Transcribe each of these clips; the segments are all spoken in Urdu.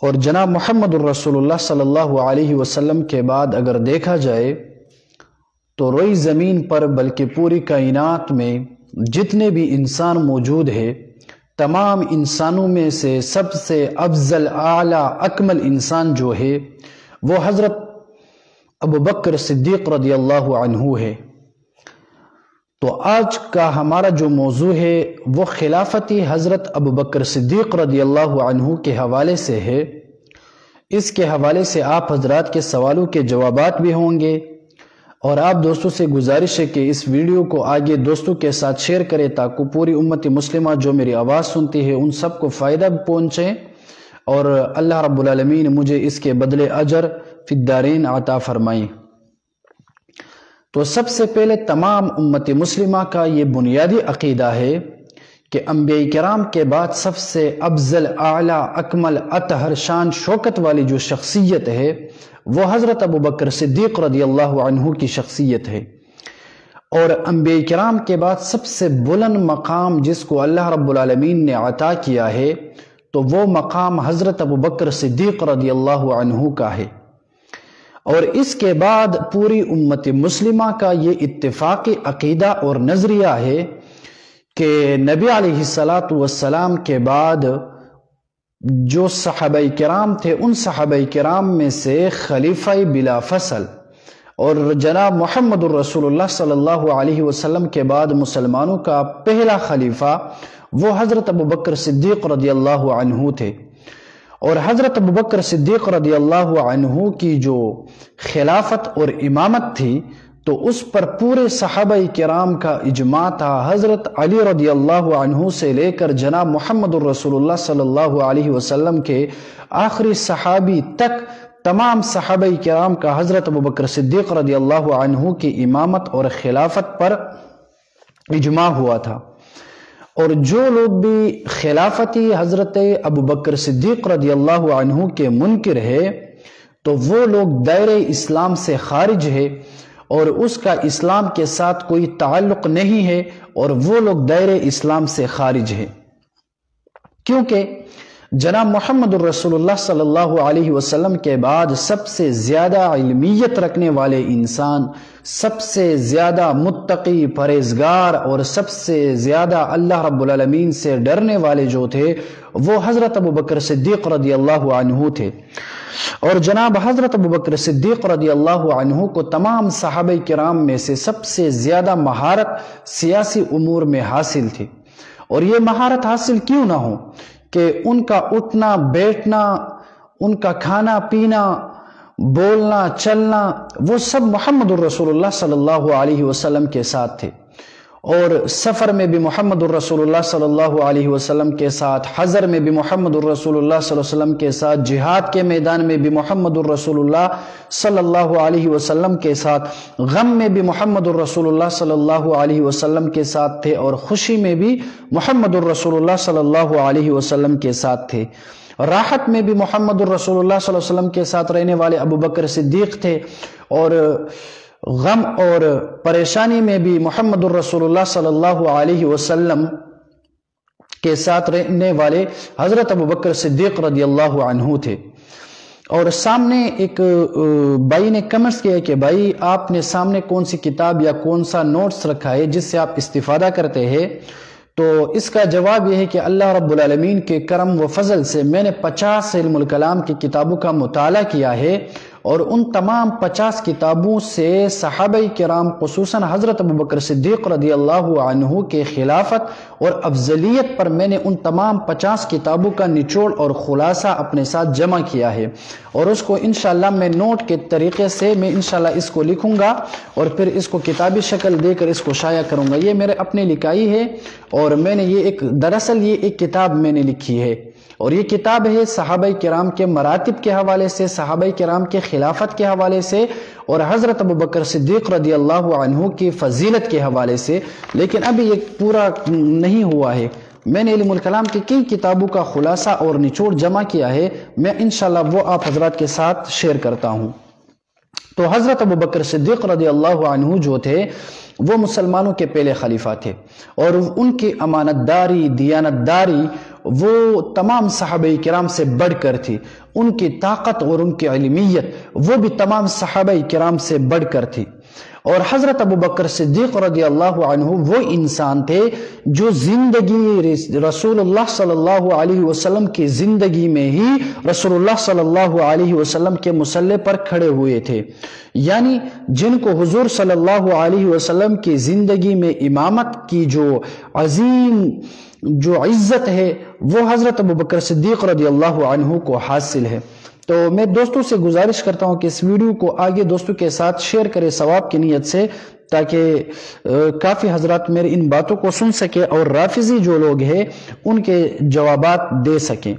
اور جناب محمد الرسول اللہ صلی اللہ علیہ وسلم کے بعد اگر دیکھا جائے تو روئی زمین پر بلکہ پوری کائنات میں جتنے بھی انسان موجود ہے، تمام انسانوں میں سے سب سے افضل اعلیٰ اکمل انسان جو ہے وہ حضرت ابوبکر صدیق رضی اللہ عنہ ہے۔ تو آج کا ہمارا جو موضوع ہے وہ خلافتی حضرت ابوبکر صدیق رضی اللہ عنہ کے حوالے سے ہے۔ اس کے حوالے سے آپ حضرات کے سوالوں کے جوابات بھی ہوں گے، اور آپ دوستوں سے گزارش ہے کہ اس ویڈیو کو آگے دوستوں کے ساتھ شیئر کریں تاکہ پوری امت مسلمہ جو میری آواز سنتی ہے ان سب کو فائدہ پہنچے، اور اللہ رب العالمین مجھے اس کے بدلے اجر فی الدارین عطا فرمائیں۔ تو سب سے پہلے تمام امت مسلمہ کا یہ بنیادی عقیدہ ہے کہ انبیاء کرام کے بعد سب سے افضل اعلیٰ اکمل اطہر شان شوکت والی جو شخصیت ہے وہ حضرت ابوبکر صدیق رضی اللہ عنہ کی شخصیت ہے، اور انبیاء کرام کے بعد سب سے بلند مقام جس کو اللہ رب العالمین نے عطا کیا ہے تو وہ مقام حضرت ابوبکر صدیق رضی اللہ عنہ کا ہے۔ اور اس کے بعد پوری امت مسلمہ کا یہ اتفاقی عقیدہ اور نظریہ ہے کہ نبی علیہ السلام کے بعد جو صحابہ کرام تھے ان صحابہ کرام میں سے خلیفہ بلا فصل اور جناب محمد الرسول اللہ صلی اللہ علیہ وسلم کے بعد مسلمانوں کا پہلا خلیفہ وہ حضرت ابوبکر صدیق رضی اللہ عنہ تھے۔ اور حضرت ابوبکر صدیق رضی اللہ عنہ کی جو خلافت اور امامت تھی تو اس پر پورے صحابہ کرام کا اجماع تھا۔ حضرت علی رضی اللہ عنہ سے لے کر جناب محمد الرسول اللہ صلی اللہ علیہ وسلم کے آخری صحابی تک تمام صحابہ کرام کا حضرت ابوبکر صدیق رضی اللہ عنہ کی امامت اور خلافت پر اجماع ہوا تھا۔ اور جو لوگ بھی خلافتی حضرت ابوبکر صدیق رضی اللہ عنہ کے منکر ہے تو وہ لوگ دائرہ اسلام سے خارج ہے، اور اس کا اسلام کے ساتھ کوئی تعلق نہیں ہے، اور وہ لوگ دائرہ اسلام سے خارج ہے، کیونکہ جناب محمد الرسول اللہ صلی اللہ علیہ وسلم کے بعد سب سے زیادہ علمیت رکھنے والے انسان، سب سے زیادہ متقی پرہیزگار اور سب سے زیادہ اللہ رب العالمین سے ڈرنے والے جو تھے وہ حضرت ابوبکر صدیق رضی اللہ عنہ تھے۔ اور جناب حضرت ابوبکر صدیق رضی اللہ عنہ کو تمام صحابہ کرام میں سے سب سے زیادہ مہارت سیاسی امور میں حاصل تھی، اور یہ مہارت حاصل کیوں نہ ہو کہ ان کا اٹھنا بیٹھنا، ان کا کھانا پینا، بولنا چلنا وہ سب محمد الرسول اللہ صلی اللہ علیہ وسلم کے ساتھ تھے، اور سفر میں بھی محمد الرسول اللہ صلی اللہ علیہ وسلم کے ساتھ، حضر میں بھی محمد الرسول اللہ صلی اللہ علیہ وسلم کے ساتھ، جہاد کے میدان میں بھی محمد الرسول اللہ صلی اللہ علیہ وسلم کے ساتھ، غم میں بھی محمد الرسول اللہ صلی اللہ علیہ وسلم کے ساتھ تھے، اور خوشی میں بھی محمد الرسول اللہ صلی اللہ علیہ وسلم کے ساتھ تھے۔ راحت میں بھی محمد الرسول اللہ صلی اللہ علیہ وسلم کے ساتھ رہنے والے ابوبکر صدیق تھے، اور غم اور پریشانی میں بھی محمد الرسول اللہ صلی اللہ علیہ وسلم کے ساتھ رہنے والے حضرت ابوبکر صدیق رضی اللہ عنہ تھے۔ اور سامنے ایک بھائی نے کمنٹس کیا کہ بھائی آپ نے سامنے کون سی کتاب یا کون سا نوٹس رکھا ہے جس سے آپ استفادہ کرتے ہیں؟ تو اس کا جواب یہ ہے کہ اللہ رب العالمین کے کرم و فضل سے میں نے 50 علم الکلام کی کتابوں کا مطالعہ کیا ہے، اور ان تمام 50 کتابوں سے صحابہ کرام خصوصاً حضرت ابوبکر صدیق رضی اللہ عنہ کے خلافت اور افضلیت پر میں نے ان تمام 50 کتابوں کا نچوڑ اور خلاصہ اپنے ساتھ جمع کیا ہے، اور اس کو انشاءاللہ میں نوٹ کے طریقے سے میں انشاءاللہ اس کو لکھوں گا اور پھر اس کو کتابی شکل دے کر اس کو شائع کروں گا۔ یہ میرے اپنے لکھائی ہے، اور میں نے دراصل یہ ایک کتاب میں نے لکھی ہے، اور یہ کتاب ہے صحابہ کرام کے مراتب کے حوالے سے، صحابہ کرام کے خلافت کے حوالے سے، اور حضرت ابوبکر صدیق رضی اللہ عنہ کی فضیلت کے حوالے سے، لیکن ابھی یہ پورا نہیں ہوا ہے۔ میں نے علم الکلام کی کئی کتابوں کا خلاصہ اور نچوڑ جمع کیا ہے، میں انشاءاللہ وہ آپ حضرات کے ساتھ شیئر کرتا ہوں۔ تو حضرت ابوبکر صدیق رضی اللہ عنہ جو تھے وہ مسلمانوں کے پہلے خلیفہ تھے، اور ان کی امانت داری، دیانت داری وہ تمام صحابہ کرام سے بڑھ کر تھی، ان کی طاقت اور ان کی علمیت وہ بھی تمام صحابہ کرام سے بڑھ کر تھی۔ اور حضرت ابوبکر صدیق رضی اللہ عنہ وہ انسان تھے جو زندگی رسول اللہ صلی اللہ علیہ وسلم کی زندگی میں ہی رسول اللہ صلی اللہ علیہ وسلم کے مصلی پر کھڑے ہوئے تھے، یعنی جن کو حضور صلی اللہ علیہ وسلم کی زندگی میں امامت کی جو عظیم جو عزت ہے وہ حضرت ابوبکر صدیق رضی اللہ عنہ کو حاصل ہے۔ تو میں دوستوں سے گزارش کرتا ہوں کہ اس ویڈیو کو آگے دوستوں کے ساتھ شیئر کریں ثواب کی نیت سے، تاکہ کافی حضرات میری ان باتوں کو سن سکیں اور رافضی جو لوگ ہیں ان کے جوابات دے سکیں۔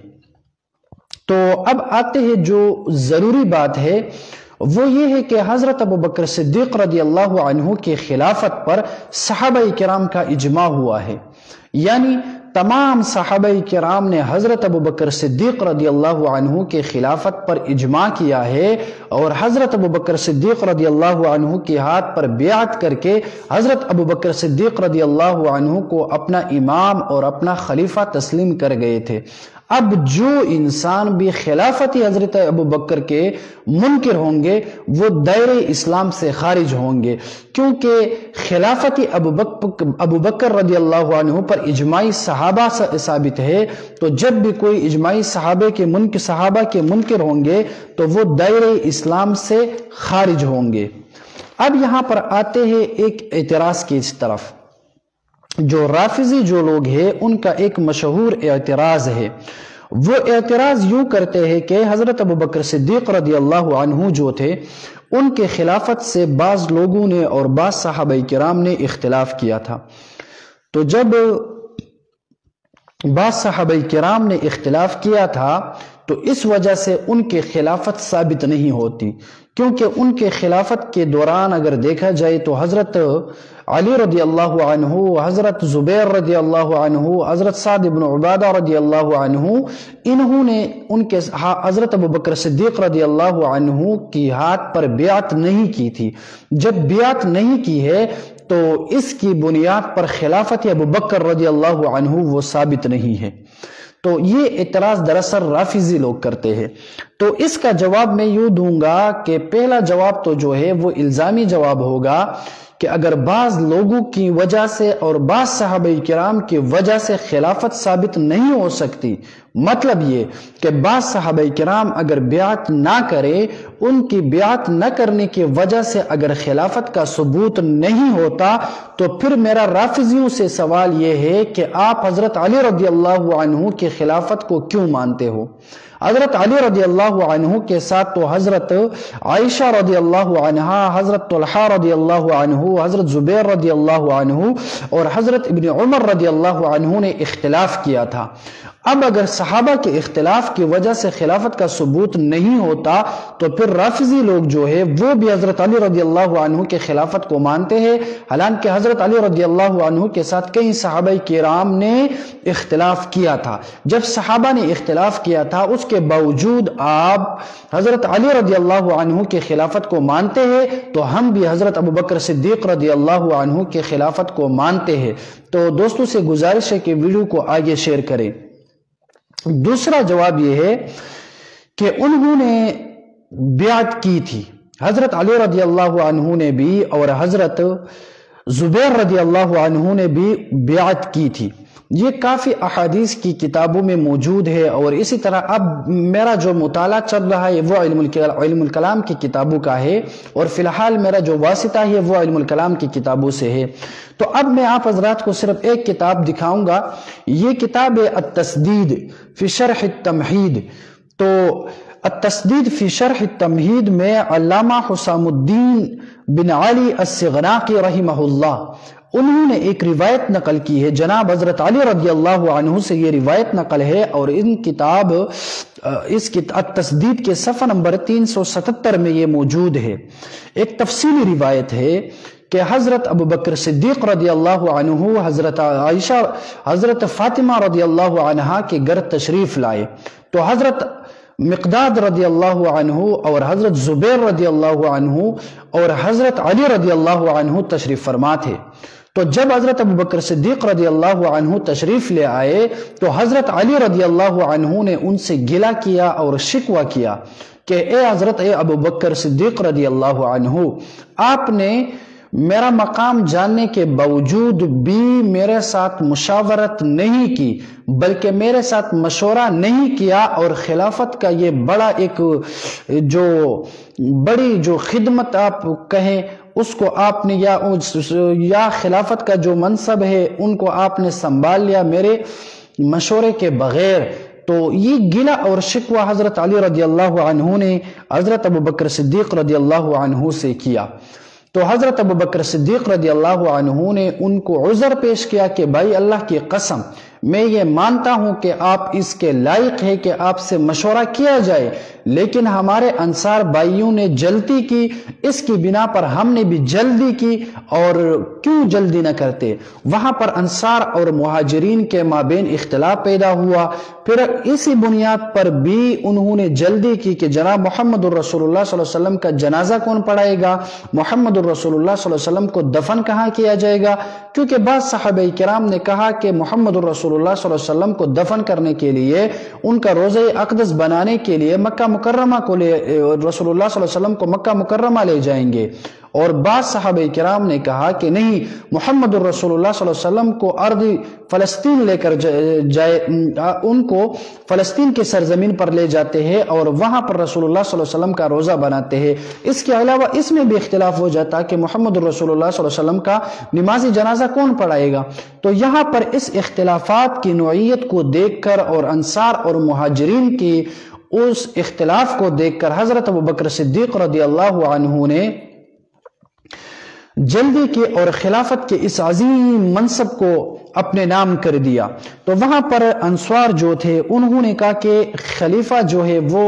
تو اب آتے ہیں جو ضروری بات ہے وہ یہ ہے کہ حضرت ابوبکر صدیق رضی اللہ عنہ کی خلافت پر صحابہ کرام کا اجماع ہوا ہے، یعنی تمام صحابہ کرام نے حضرت ابوبکر صدیق رضی اللہ عنہ کے خلافت پر اجماع کیا ہے، اور حضرت ابوبکر صدیق رضی اللہ عنہ کے ہاتھ پر بیعت کر کے حضرت ابوبکر صدیق رضی اللہ عنہ کو اپنا امام اور اپنا خلیفہ تسلیم کر گئے تھے۔ اب جو انسان بھی خلافت حضرت ابوبکر کے منکر ہوں گے وہ دائرہ اسلام سے خارج ہوں گے، کیونکہ خلافت ابوبکر رضی اللہ عنہ پر اجماعی صحابہ ثابت ہے، تو جب بھی کوئی اجماعی صحابہ کے منکر ہوں گے تو وہ دائرہ اسلام سے خارج ہوں گے۔ اب یہاں پر آتے ہیں ایک اعتراض کی اس طرف، جو رافضی جو لوگ ہیں ان کا ایک مشہور اعتراض ہے۔ وہ اعتراض یوں کرتے ہیں کہ حضرت ابوبکر صدیق رضی اللہ عنہ جو تھے ان کے خلافت سے بعض لوگوں نے اور بعض صحابہ کرام نے اختلاف کیا تھا، تو جب بعض صحابہ کرام نے اختلاف کیا تھا تو اس وجہ سے ان کے خلافت ثابت نہیں ہوتی، کیونکہ ان کے خلافت کے دوران اگر دیکھا جائے تو حضرت علی رضی اللہ عنہ، حضرت زبیر رضی اللہ عنہ، حضرت سعد بن عبادہ رضی اللہ عنہ، انہوں نے ان کے حضرت ابوبکر صدیق رضی اللہ عنہ کی ہاتھ پر بیعت نہیں کی تھی۔ جب بیعت نہیں کی ہے تو اس کی بنیاد پر خلافت ابوبکر رضی اللہ عنہ وہ ثابت نہیں ہے۔ تو یہ اعتراض دراصل رافضی لوگ کرتے ہیں۔ تو اس کا جواب میں یوں دوں گا کہ پہلا جواب تو جو ہے وہ الزامی جواب ہوگا کہ اگر بعض لوگوں کی وجہ سے اور بعض صحابہ کرام کی وجہ سے خلافت ثابت نہیں ہو سکتی، مطلب یہ کہ بعض صحابہ کرام اگر بیعت نہ کرے، ان کی بیعت نہ کرنے کی وجہ سے اگر خلافت کا ثبوت نہیں ہوتا، تو پھر میرا رافضیوں سے سوال یہ ہے کہ آپ حضرت علی رضی اللہ عنہ کی خلافت کو کیوں مانتے ہو؟ حضرت علی رضی اللہ عنہ کے ساتھ تو حضرت عائشہ رضی اللہ عنہ، حضرت طلحہ رضی اللہ عنہ، حضرت زبیر رضی اللہ عنہ اور حضرت ابن عمر رضی اللہ عنہ نے اختلاف کیا تھا۔ اب اگر صحابہ کے اختلاف کی وجہ سے خلافت کا ثبوت نہیں ہوتا تو پھر رافضی لوگ جو ہے وہ بھی حضرت علی رضی اللہ عنہ کے خلافت کو مانتے ہیں، حالانکہ حضرت علی رضی اللہ عنہ کے ساتھ کئی صحابہ کرام نے اختلاف کیا تھا۔ جب صحابہ نے اختلاف کیا تھا اس کے باوجود آپ حضرت علی رضی اللہ عنہ کے خلافت کو مانتے ہیں، تو ہم بھی حضرت ابوبکر صدیق رضی اللہ عنہ کے خلافت کو مانتے ہیں۔ تو دوستوں سے گزارش ہے کہ ویڈیو کو آگے شیئر کریں۔ دوسرا جواب یہ ہے کہ انہوں نے بیعت کی تھی، حضرت علی رضی اللہ عنہ نے بھی اور حضرت زبیر رضی اللہ عنہ نے بھی بیعت کی تھی۔ یہ کافی احادیث کی کتابوں میں موجود ہے، اور اسی طرح اب میرا جو مطالعہ چل رہا ہے وہ علم الکلام کی کتابوں کا ہے، اور فی الحال میرا جو واسطہ ہے وہ علم الکلام کی کتابوں سے ہے۔ تو اب میں آپ حضرات کو صرف ایک کتاب دکھاؤں گا، یہ کتاب ہے التسدید فی شرح التمہید۔ تو التسدید فی شرح التمہید میں علامہ حسام الدین بن علی السغناقی رحمہ اللہ انہوں نے ایک روایت نقل کی ہے، جناب حضرت علی رضی اللہ عنہ سے یہ روایت نقل ہے، اور اس التسدید کے صفحہ نمبر 377 میں یہ موجود ہے۔ ایک تفصیلی روایت ہے کہ حضرت ابوبکر صدیق رضی اللہ عنہ حضرت عائشہ حضرت فاطمہ رضی اللہ عنہا کے گھر تشریف لائے، تو حضرت مقداد رضی اللہ عنہ اور حضرت زبیر رضی اللہ عنہ اور حضرت علی رضی اللہ عنہ تشریف فرما تھے۔ تو جب حضرت ابوبکر صدیق رضی اللہ عنہ تشریف لے آئے تو حضرت علی رضی اللہ عنہ نے ان سے گلہ کیا اور شکوہ کیا کہ اے حضرت ابوبکر صدیق رضی اللہ عنہ، آپ نے میرا مقام جاننے کے باوجود بھی میرے ساتھ مشاورت نہیں کی، بلکہ میرے ساتھ مشورہ نہیں کیا، اور خلافت کا یہ بڑا ایک بڑی جو خدمت آپ کہیں اس کو آپ نے یا خلافت کا جو منصب ہے ان کو آپ نے سنبھال لیا میرے مشورے کے بغیر۔ تو یہ گلہ اور شکوہ حضرت علی رضی اللہ عنہ نے حضرت ابوبکر صدیق رضی اللہ عنہ سے کیا۔ تو حضرت ابوبکر صدیق رضی اللہ عنہ نے ان کو عذر پیش کیا کہ بھائی اللہ کی قسم، میں یہ مانتا ہوں کہ آپ اس کے لائق ہے کہ آپ سے مشورہ کیا جائے، لیکن ہمارے انصار بھائیوں نے جلدی کی، اس کی بنا پر ہم نے بھی جلدی کی، اور کیوں جلدی نہ کرتے؟ وہاں پر انصار اور مہاجرین کے مابین اختلاف پیدا ہوا، پھر اسی بنیاد پر بھی انہوں نے جلدی کی کہ جناب محمد الرسول اللہ صلی اللہ علیہ وسلم کا جنازہ کون پڑھائے گا، محمد الرسول اللہ صلی اللہ علیہ وسلم کو دفن کہاں کیا جائے گا؟ کیونکہ بعض صحابہ کرام نے کہا کہ محمد الرسول اللہ صلی اللہ علیہ وسلم کو دفن کرنے کے لیے، ان کا روضہ اقدس بنانے کے لیے مکہ مکرمہ کو رسول اللہ صلی اللہ علیہ وسلم کو مکہ مکرمہ لے جائیں گے، اور بعض صحابہ کرام نے کہا کہ نہیں، محمد الرسول اللہ صلی اللہ علیہ وسلم کو ارض فلسطین لے کر جائے، ان کو فلسطین کے سرزمین پر لے جاتے ہیں اور وہاں پر رسول اللہ صلی اللہ علیہ وسلم کا روزہ بناتے ہیں۔ اس کے علاوہ اس میں بھی اختلاف ہو جاتا کہ محمد الرسول اللہ صلی اللہ علیہ وسلم کا نماز جنازہ کون پڑھائے گا۔ تو یہاں پر اس اختلافات کی نوعیت کو دیکھ کر اور انصار اور مہاجرین کی اس اختلاف کو دیکھ کر حضرت ابوبکر صدیق رضی اللہ عنہ نے جلدی کی اور خلافت کے اس عظیم منصب کو اپنے نام کر دیا۔ تو وہاں پر انصار جو تھے انہوں نے کہا کہ خلیفہ جو ہے وہ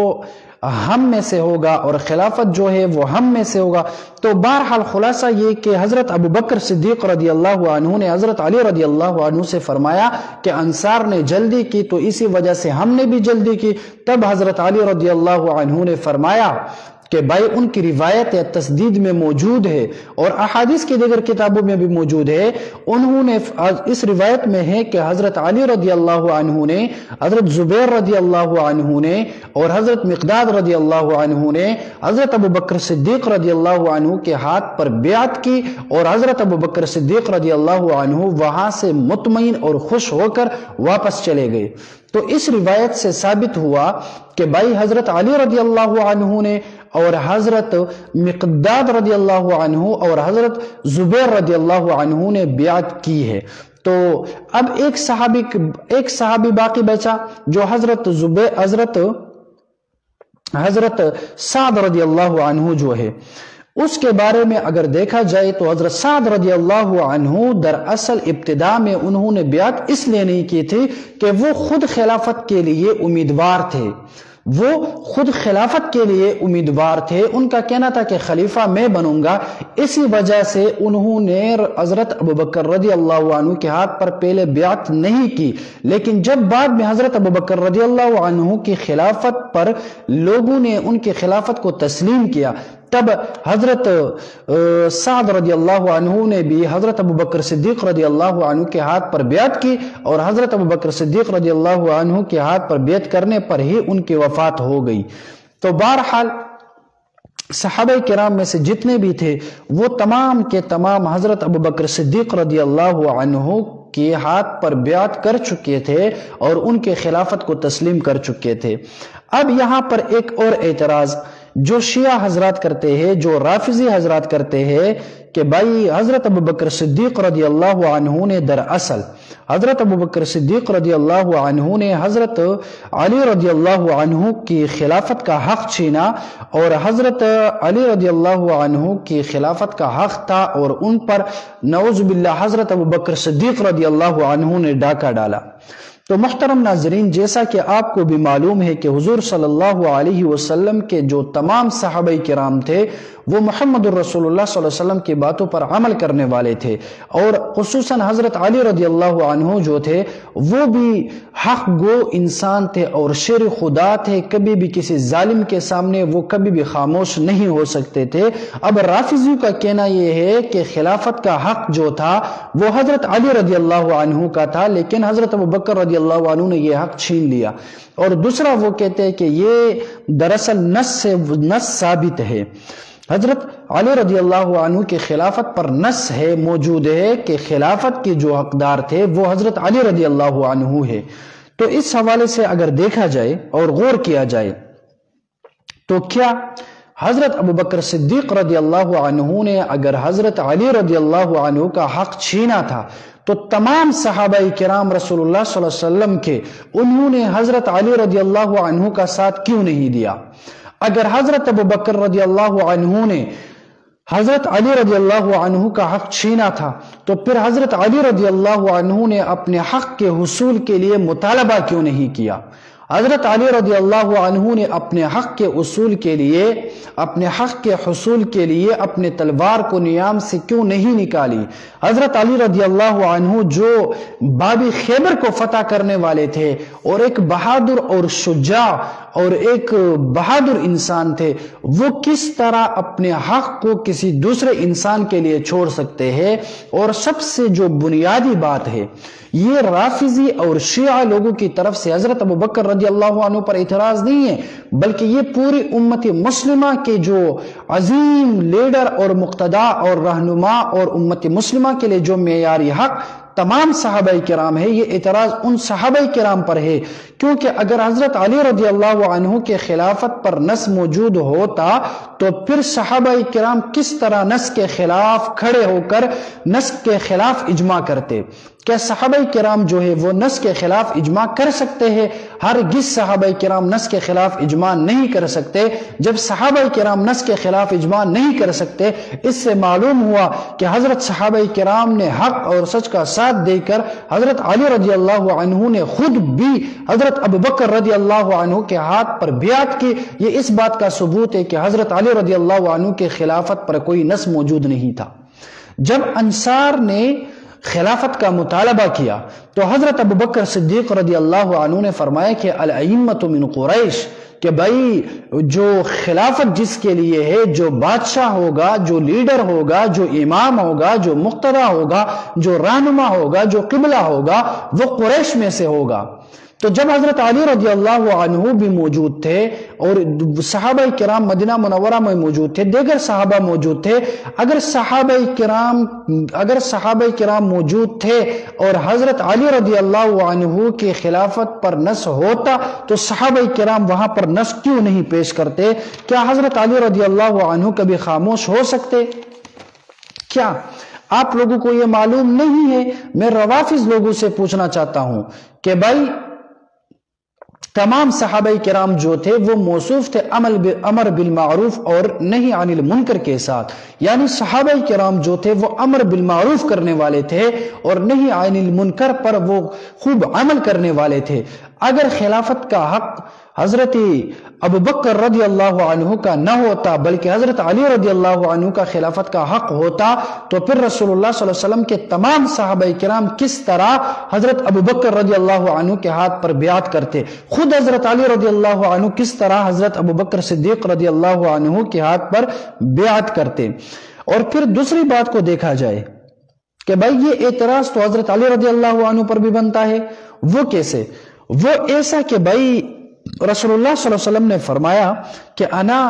ہم میں سے ہوگا اور خلافت جو ہے وہ ہم میں سے ہوگا۔ تو بہرحال خلاصہ یہ کہ حضرت ابوبکر صدیق رضی اللہ عنہ نے حضرت علی رضی اللہ عنہ سے فرمایا کہ انصار نے جلدی کی تو اسی وجہ سے ہم نے بھی جلدی کی۔ تب حضرت علی رضی اللہ عنہ نے فرمایا کہ بھائی ان کی روایت تسدید میں موجود ہے اور احادیث کی دیگر کتابوں میں بھی موجود ہے، انہوں نے اس روایت میں ہے کہ حضرت علی رضی اللہ عنہ نے حضرت زبیر رضی اللہ عنہ نے اور حضرت مقداد رضی اللہ عنہ نے حضرت ابوبکر صدیق رضی اللہ عنہ کے ہاتھ پر بیعت کی، اور حضرت ابوبکر صدیق رضی اللہ عنہ وہاں سے مطمئن اور خوش ہو کر واپس چلے گئے۔ تو اس روایت سے ثابت ہوا کہ بھائی حضرت علی رضی اللہ عنہ نے اور حضرت مقداد رضی اللہ عنہ اور حضرت زبیر رضی اللہ عنہ نے بیعت کی ہے۔ تو اب ایک صحابی باقی بچا جو حضرت سعد رضی اللہ عنہ جو ہے، اس کے بارے میں اگر دیکھا جائے تو حضرت سعد رضی اللہ عنہ دراصل ابتدا میں انہوں نے بیعت اس لیے نہیں کی تھی کہ وہ خود خلافت کے لیے امیدوار تھے، ان کا کہنا تھا کہ خلیفہ میں بنوں گا، اسی وجہ سے انہوں نے حضرت ابوبکر رضی اللہ عنہ کے ہاتھ پر پہلے بیعت نہیں کی۔ لیکن جب بعد میں حضرت ابوبکر رضی اللہ عنہ کی خلافت پر لوگوں نے ان کی خلافت کو تسلیم کیا، تب حضرت سعد رضی اللہ عنہ نے بھی حضرت ابوبکر صدیق رضی اللہ عنہ کے ہاتھ پر بیعت کی، اور حضرت ابوبکر صدیق رضی اللہ عنہ کے ہاتھ پر بیعت کرنے پر ہی ان کی وفات ہو گئی۔ تو بہرحال صحابہ کرام میں سے جتنے بھی تھے وہ تمام کے تمام حضرت ابوبکر صدیق رضی اللہ عنہ کے ہاتھ پر بیعت کر چکے تھے اور ان کے خلافت کو تسلیم کر چکے تھے۔ اب یہاں پر ایک اور اعتراض جو شیعہ حضرات کرتے ہیں، جو رافضی حضرات کرتے ہیں کہ بھائی حضرت ابوبکر صدیق رضی اللہ عنہ نے دراصل حضرت ابوبکر صدیق رضی اللہ عنہ نے حضرت علی رضی اللہ عنہ کی خلافت کا حق چھینا، اور حضرت علی رضی اللہ عنہ کی خلافت کا حق تھا اور ان پر نعوذ باللہ حضرت ابوبکر صدیق رضی اللہ عنہ نے ڈاکہ ڈالا۔ تو محترم ناظرین، جیسا کہ آپ کو بھی معلوم ہے کہ حضور صلی اللہ علیہ وسلم کے جو تمام صحابہ کرام تھے وہ محمد الرسول اللہ صلی اللہ علیہ وسلم کی باتوں پر عمل کرنے والے تھے، اور خصوصاً حضرت علی رضی اللہ عنہ جو تھے وہ بھی حق گو انسان تھے اور شیر خدا تھے، کبھی بھی کسی ظالم کے سامنے وہ کبھی بھی خاموش نہیں ہو سکتے تھے۔ اب رافضیوں کا کہنا یہ ہے کہ خلافت کا حق جو تھا وہ حضرت علی رضی اللہ عنہ کا تھا، لیکن حضرت ابوبکر رضی اللہ عنہ نے یہ حق چھین لیا۔ اور دوسرا وہ کہتے ہیں کہ یہ دراصل نص ثابت ہے، حضرت علی رضی اللہ عنہ کی خلافت پر نص ہے، موجود ہے کہ خلافت کے جو حقدار تھے وہ حضرت علی رضی اللہ عنہ ہے۔ تو اس حوالے سے اگر دیکھا جائے اور غور کیا جائے تو کیا حضرت ابوبکر صدیق رضی اللہ عنہ نے اگر حضرت علی رضی اللہ عنہ کا حق چھینا تھا تو تمام صحابہ کرام رسول اللہ صلی اللہ علیہ وسلم کے انہوں نے حضرت علی رضی اللہ عنہ کا ساتھ کیوں نہیں دیا؟ اگر حضرت ابوبکر رضی اللہ عنہ نے حضرت علی رضی اللہ عنہ کا حق چھینا تھا تو پھر حضرت علی رضی اللہ عنہ نے اپنے حق کے حصول کے لیے مطالبہ کیوں نہیں کیا؟ حضرت علی رضی اللہ عنہ نے اپنے حق کے اصول کے لیے، اپنے حق کے حصول کے لیے اپنے تلوار کو نیام سے کیوں نہیں نکالی؟ حضرت علی رضی اللہ عنہ جو باب خیبر کو فتح کرنے والے تھے اور ایک بہادر اور شجاع اور ایک بہادر انسان تھے، وہ کس طرح اپنے حق کو کسی دوسرے انسان کے لیے چھوڑ سکتے ہیں؟ اور سب سے جو بنیادی بات ہے، یہ رافضی اور شیعہ لوگوں کی طرف سے حضرت ابوبکر رضی اللہ عنہ پر اعتراض نہیں ہے، بلکہ یہ پوری امت مسلمہ کے جو عظیم لیڈر اور مقتدا اور رہنما اور امت مسلمہ کے لیے جو معیاری حق تمام صحابہ کرام ہے، یہ اعتراض ان صحابہ کرام پر ہے، کیونکہ اگر حضرت علی رضی اللہ عنہ کے خلافت پر نص موجود ہوتا تو پھر صحابہ کرام کس طرح نص کے خلاف کھڑے ہو کر نص کے خلاف اجماع کرتے؟ کیا صحابہ کرام جو ہے وہ نص کے خلاف اجماع کر سکتے ہیں؟ ہرگز صحابہ کرام نص کے خلاف اجماع نہیں کر سکتے۔ جب صحابہ کرام نص کے خلاف اجماع نہیں کر سکتے، اس سے معلوم ہوا کہ حضرت صحابہ کرام نے حق اور سچ کا ساتھ دے کر حضرت علی رضی اللہ عنہ نے خود بھی حضرت ابوبکر رضی اللہ عنہ کے ہاتھ پر بیعت کی۔ یہ اس بات کا ثبوت ہے کہ حضرت علی رضی اللہ عنہ کے خلافت پر کوئی نص موجود نہیں تھا۔ جب انصار نے خلافت کا مطالبہ کیا تو حضرت ابوبکر صدیق رضی اللہ عنہ نے فرمایا کہ الائمۃ من قریش، کہ بھائی جو خلافت جس کے لیے ہے، جو بادشاہ ہوگا، جو لیڈر ہوگا، جو امام ہوگا، جو مقتدا ہوگا، جو رہنما ہوگا، جو قبلہ ہوگا، وہ قریش میں سے ہوگا۔ تو جب حضرت علی رضی اللہ عنہ بھی موجود تھے اور صحابہ کرام مدینہ منورہ میں موجود تھے، دیگر صحابہ موجود تھے، اگر صحابہ کرام موجود تھے اور حضرت علی رضی اللہ عنہ کی خلافت پر نص ہوتا تو صحابہ کرام وہاں پر نص کیوں نہیں پیش کرتے؟ کیا حضرت علی رضی اللہ عنہ کبھی خاموش ہو سکتے؟ کیا آپ لوگوں کو یہ معلوم نہیں ہے؟ میں روافض لوگوں سے پوچھنا چاہتا ہوں کہ بھائی تمام صحابہ کرام جو تھے وہ موصوف تھے امر بالمعروف اور نہی عن المنکر کے ساتھ، یعنی صحابہ کرام جو تھے وہ امر بالمعروف کرنے والے تھے اور نہی عن المنکر پر وہ خوب عمل کرنے والے تھے۔ اگر خلافت کا حق حضرت ابوبکر رضی اللہ عنہ کا نہ ہوتا بلکہ حضرت علی رضی اللہ عنہ کا خلافت کا حق ہوتا تو پھر رسول اللہ صلی اللہ علیہ وسلم کے تمام صحابہ کرام کس طرح حضرت ابوبکر رضی اللہ عنہ کے ہاتھ پر بیعت کرتے؟ خود حضرت علی رضی اللہ عنہ کس طرح حضرت ابوبکر صدیق رضی اللہ عنہ کے ہاتھ پر بیعت کرتے؟ اور پھر دوسری بات کو دیکھا جائے کہ بھائی یہ اعتراض تو حضرت علی رضی اللہ عنہ پر بھی بنتا ہے، وہ کیسے؟ وہ ایسا کہ بھائی رسول اللہ صلی اللہ علیہ وسلم نے فرمایا کہ انا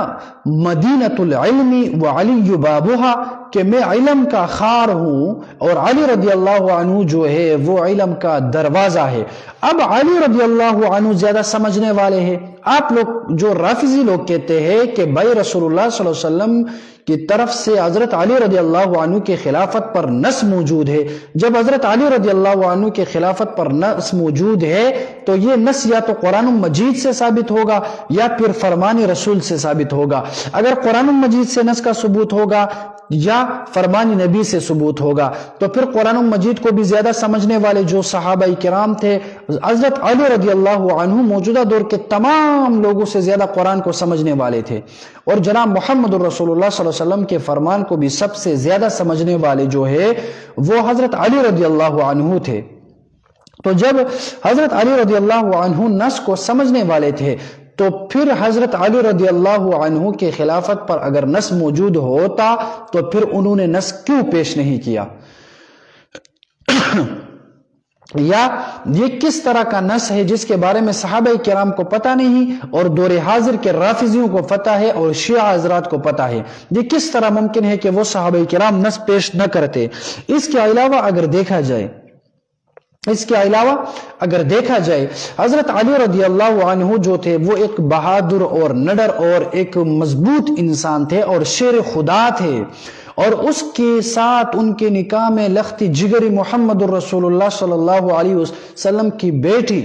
مدینۃ العلم وعلی بابھا، کہ میں علم کا خار ہوں اور علی رضی اللہ عنہ جو ہے وہ علم کا دروازہ ہے۔ اب علی رضی اللہ عنہ زیادہ سمجھنے والے ہیں۔ آپ لوگ جو رافضی لوگ کہتے ہیں کہ بھائی رسول اللہ صلی اللہ علیہ وسلم کی طرف سے حضرت علی رضی اللہ عنہ کے خلافت پر نص موجود ہے، جب حضرت علی رضی اللہ عنہ کے خلافت پر نص موجود ہے تو یہ نص یا تو قرآن مجید سے ثابت ہوگا یا پھر فرمان رسول سے ثابت ہوگا۔ اگر قرآن مجید سے نص کا ثبوت ہوگا یا فرمان نبی سے ثبوت ہوگا تو پھر قرآن مجید کو بھی زیادہ سمجھنے والے جو صحابہ کرام تھے، حضرت علی رضی اللہ عنہ موجودہ دور کے تمام لوگوں سے زیادہ قرآن کو سمجھنے والے تھے، اور جناب محمد الرسول اللہ صلی اللہ علیہ وسلم کے فرمان کو بھی سب سے زیادہ سمجھنے والے جو ہے وہ حضرت علی رضی اللہ عنہ تھے۔ تو جب حضرت علی رضی اللہ عنہ نص کو سمجھنے والے تھے تو پھر حضرت علی رضی اللہ عنہ کے خلافت پر اگر نص موجود ہوتا تو پھر انہوں نے نص کیوں پیش نہیں کیا؟ یا یہ کس طرح کا نص ہے جس کے بارے میں صحابہ کرام کو پتہ نہیں اور دور حاضر کے رافضیوں کو پتہ ہے اور شیعہ حضرات کو پتہ ہے؟ یہ کس طرح ممکن ہے کہ وہ صحابہ کرام نص پیش نہ کرتے؟ اس کے علاوہ اگر دیکھا جائے حضرت علی رضی اللہ عنہ جو تھے وہ ایک بہادر اور نڈر اور ایک مضبوط انسان تھے اور شیر خدا تھے، اور اس کے ساتھ ان کے نکاح میں لختی جگری محمد الرسول اللہ صلی اللہ علیہ وسلم کی بیٹی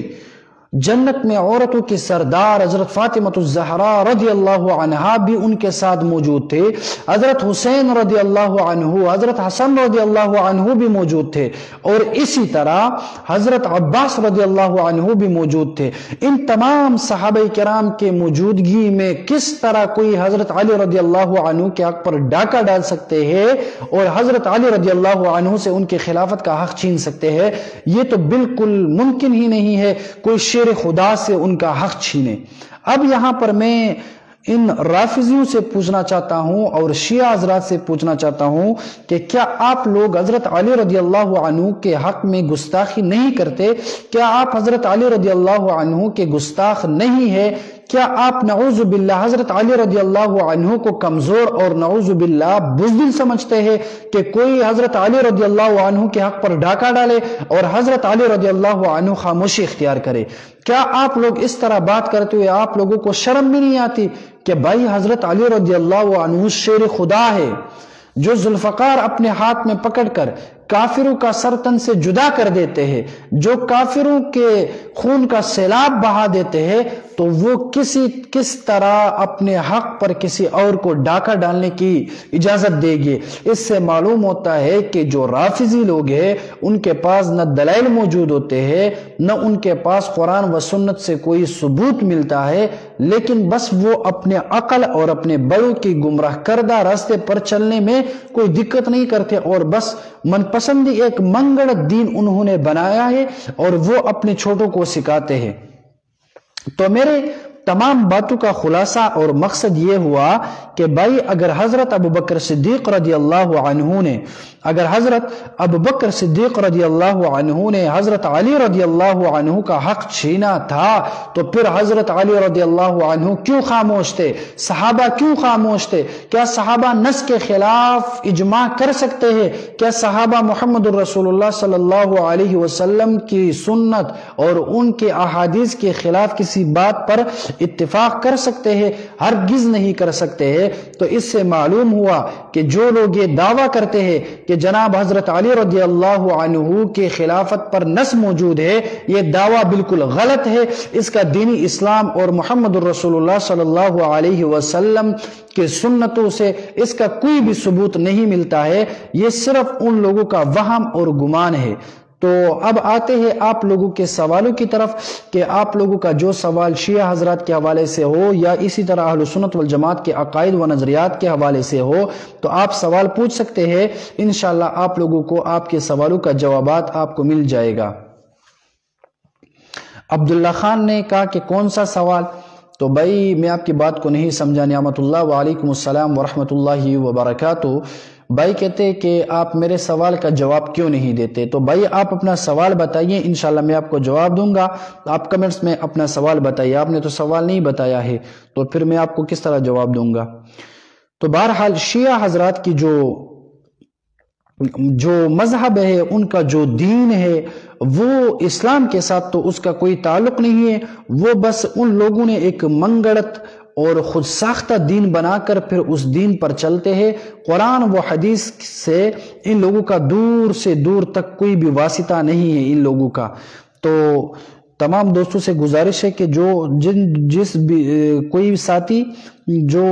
جنت میں عورتوں کی سردار حضرت فاطمہ الزہرا رضی اللہ عنہا بھی ان کے ساتھ موجود تھے، حضرت حسین رضی اللہ عنہ، حضرت حسن رضی اللہ عنہ بھی موجود تھے، اور اسی طرح حضرت عباس رضی اللہ عنہ بھی موجود تھے۔ ان تمام صحابہ کرام کے موجودگی میں کس طرح کوئی حضرت علی رضی اللہ عنہ کے حق پر ڈاکہ ڈال سکتے ہیں اور حضرت علی رضی اللہ عنہ سے ان کے خلافت کا حق چھین سکتے ہیں؟ یہ تو بالکل ممکن ہی نہیں ہے کوئی شیر خدا سے ان کا حق چھینے۔ اب یہاں پر میں ان رافضیوں سے پوچھنا چاہتا ہوں اور شیعہ حضرات سے پوچھنا چاہتا ہوں کہ کیا آپ لوگ حضرت علی رضی اللہ عنہ کے حق میں گستاخی نہیں کرتے؟ کیا آپ حضرت علی رضی اللہ عنہ کے گستاخ نہیں ہے؟ کیا آپ نعوذ باللہ حضرت علی رضی اللہ عنہ کو کمزور اور نعوذ باللہ بزدل سمجھتے ہیں کہ کوئی حضرت علی رضی اللہ عنہ کے حق پر ڈاکہ ڈالے اور حضرت علی رضی اللہ عنہ خاموشی اختیار کرے؟ کیا آپ لوگ اس طرح بات کرتے ہوئے آپ لوگوں کو شرم بھی نہیں آتی کہ بھائی حضرت علی رضی اللہ عنہ شیر خدا ہے جو ذوالفقار اپنے ہاتھ میں پکڑ کر کافروں کا سر تن سے جدا کر دیتے ہیں، جو کافروں کے خون کا سیلاب بہا دیتے ہیں، تو وہ کس طرح اپنے حق پر کسی اور کو ڈاکہ ڈالنے کی اجازت دے گی؟ اس سے معلوم ہوتا ہے کہ جو رافضی لوگ ہیں ان کے پاس نہ دلائل موجود ہوتے ہیں، نہ ان کے پاس قرآن و سنت سے کوئی ثبوت ملتا ہے، لیکن بس وہ اپنے عقل اور اپنے بڑوں کی گمراہ کردہ راستے پر چلنے میں کوئی دقت نہیں کرتے، اور بس من پسندی ایک منگڑ دین انہوں نے بنایا ہے اور وہ اپنے چھوٹوں کو سکھاتے ہیں۔ تو میرے تمام باتوں کا خلاصہ اور مقصد یہ ہوا کہ بھائی اگر حضرت ابوبکر صدیق رضی اللہ عنہ نے حضرت علی رضی اللہ عنہ کا حق چھینا تھا تو پھر حضرت علی رضی اللہ عنہ کیوں خاموش تھے؟ صحابہ کیوں خاموش تھے؟ کیا صحابہ نص کے خلاف اجماع کر سکتے ہیں؟ کیا صحابہ محمد الرسول اللہ صلی اللہ علیہ وسلم کی سنت اور ان کے احادیث کے خلاف کسی بات پر اتفاق کر سکتے ہیں؟ ہرگز نہیں کر سکتے ہیں۔ تو اس سے معلوم ہوا کہ جو لوگ یہ دعویٰ کرتے ہیں کہ جناب حضرت علی رضی اللہ عنہ کے خلافت پر نص موجود ہے، یہ دعویٰ بالکل غلط ہے۔ اس کا دینی اسلام اور محمد الرسول اللہ صلی اللہ علیہ وسلم کے سنتوں سے اس کا کوئی بھی ثبوت نہیں ملتا ہے، یہ صرف ان لوگوں کا وہم اور گمان ہے۔ تو اب آتے ہیں آپ لوگوں کے سوالوں کی طرف کہ آپ لوگوں کا جو سوال شیعہ حضرات کے حوالے سے ہو یا اسی طرح اہل سنت والجماعت کے عقائد و نظریات کے حوالے سے ہو تو آپ سوال پوچھ سکتے ہیں، انشاءاللہ آپ لوگوں کو آپ کے سوالوں کا جوابات آپ کو مل جائے گا۔ عبداللہ خان نے کہا کہ کون سا سوال؟ تو بھائی میں آپ کی بات کو نہیں سمجھا۔ نعمت اللہ وعلیکم السلام ورحمۃ اللہ وبرکاتہ۔ بھائی کہتے ہیں کہ آپ میرے سوال کا جواب کیوں نہیں دیتے؟ تو بھائی آپ اپنا سوال بتائیے، انشاءاللہ میں آپ کو جواب دوں گا۔ آپ کمنٹس میں اپنا سوال بتائیے، آپ نے تو سوال نہیں بتایا ہے تو پھر میں آپ کو کس طرح جواب دوں گا؟ تو بہرحال شیعہ حضرات کی جو مذہب ہے، ان کا جو دین ہے، وہ اسلام کے ساتھ تو اس کا کوئی تعلق نہیں ہے۔ وہ بس ان لوگوں نے ایک منگڑت اور خود ساختہ دین بنا کر پھر اس دین پر چلتے ہیں۔ قرآن و حدیث سے ان لوگوں کا دور سے دور تک کوئی بھی واسطہ نہیں ہے ان لوگوں کا۔ تو تمام دوستوں سے گزارش ہے کہ کوئی ساتھی جو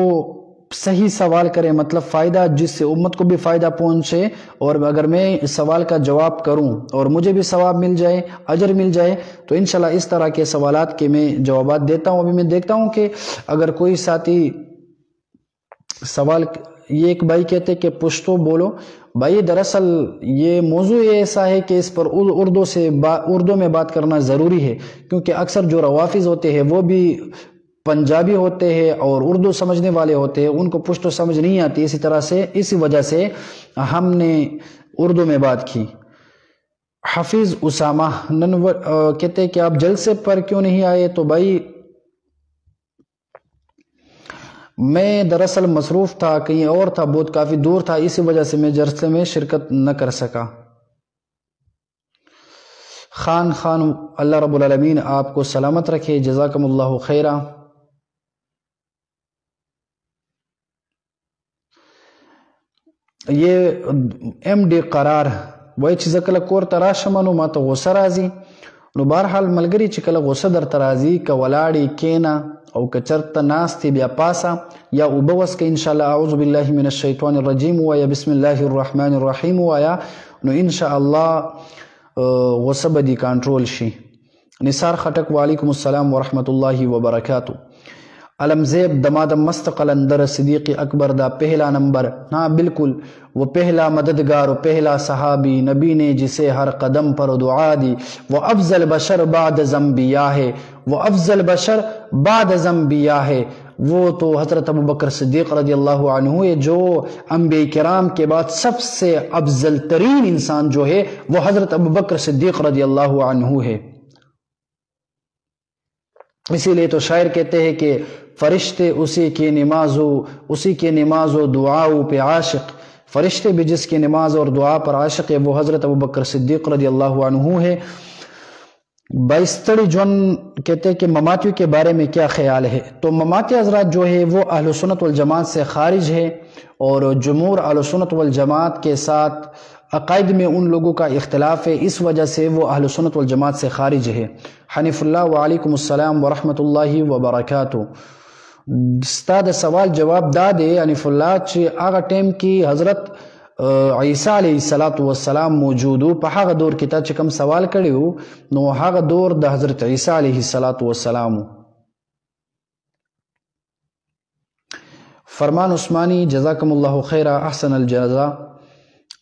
صحیح سوال کرے، مطلب فائدہ جس سے امت کو بھی فائدہ پہنچے، اور اگر میں سوال کا جواب کروں اور مجھے بھی ثواب مل جائے، اجر مل جائے، تو انشاءاللہ اس طرح کے سوالات کے میں جوابات دیتا ہوں۔ ابھی میں دیکھتا ہوں کہ اگر کوئی ساتھی سوال یہ ایک بھائی کہتے کہ پشتو بولو. بھائی دراصل یہ موضوع ایسا ہے کہ اس پر اردو میں بات کرنا ضروری ہے، کیونکہ اکثر جو روافظ ہوتے ہیں وہ بھی پنجابی ہوتے ہیں اور اردو سمجھنے والے ہوتے ہیں، ان کو پشتو سمجھ نہیں آتی. اسی وجہ سے ہم نے اردو میں بات کی. حفیظ اسامہ کہتے کہ آپ جلسے پر کیوں نہیں آئے؟ تو بھائی میں دراصل مصروف تھا، کہیں اور تھا، بہت کافی دور تھا، اسی وجہ سے میں جلسے میں شرکت نہ کر سکا. خان اللہ رب العالمین آپ کو سلامت رکھے، جزاکم اللہ خیرہ. یہ ایم ڈی قرار وای چې زه کله کور ته راشم نو ما ته غوسه راځي. نو بهرحال ملګري چې کله غوسه درته راځي که ولاړې کېنه او که چرته ناستې بیا پاسه یا اوبه وڅښه انشاءالله اعوذ بالله من الشیطان الرجیم وایه بسم الله الرحمن الرحیم وایه، نو انشاءالله غوسه به دې کنټرول شي. نثار خټک وعلیکم السلام ورحمت الله وبرکاتہ. علم زیب دمادم مست قلندر صدیق اکبر دا پہلا نمبر. ہاں بالکل، وہ پہلا مددگار و پہلا صحابی، نبی نے جسے ہر قدم پر دعا دی. وہ افضل بشر بعد انبیاء ہے، وہ افضل بشر بعد انبیاء ہے. وہ تو حضرت ابوبکر صدیق رضی اللہ عنہ ہے، جو انبیاء کرام کے بعد سب سے افضل ترین انسان جو ہے وہ حضرت ابوبکر صدیق رضی اللہ عنہ ہے. اسی لیے تو شاعر کہتے ہیں کہ فرشتے اسی کی نماز و دعاؤں پہ عاشق. فرشتے بھی جس کی نماز اور دعا پر عاشق ہے وہ حضرت ابوبکر صدیق رضی اللہ عنہ ہے. بائستڑی جون کہتے ہیں کہ مماتیوں کے بارے میں کیا خیال ہے؟ تو مماتی حضرات جو ہے وہ اہل سنت والجماعت سے خارج ہے، اور جمہور اہل سنت والجماعت کے ساتھ عقائد میں ان لوگوں کا اختلاف ہے، اس وجہ سے وہ اہل سنت والجماعت سے خارج ہے. حنیف اللہ وعلیکم السلام ورحمت اللہ وبرکاتہ. ستا د سوال جواب دا دی حنیف اللہ چې هغه ټیم کې حضرت عیسی علیه السلام موجود و، په هغه دور کې تا چې کوم سوال کړی و نو هغه دور د حضرت عیسی علیه السلام. فرمان عثمانی جزاکم اللہ خیرہ احسن الجزا.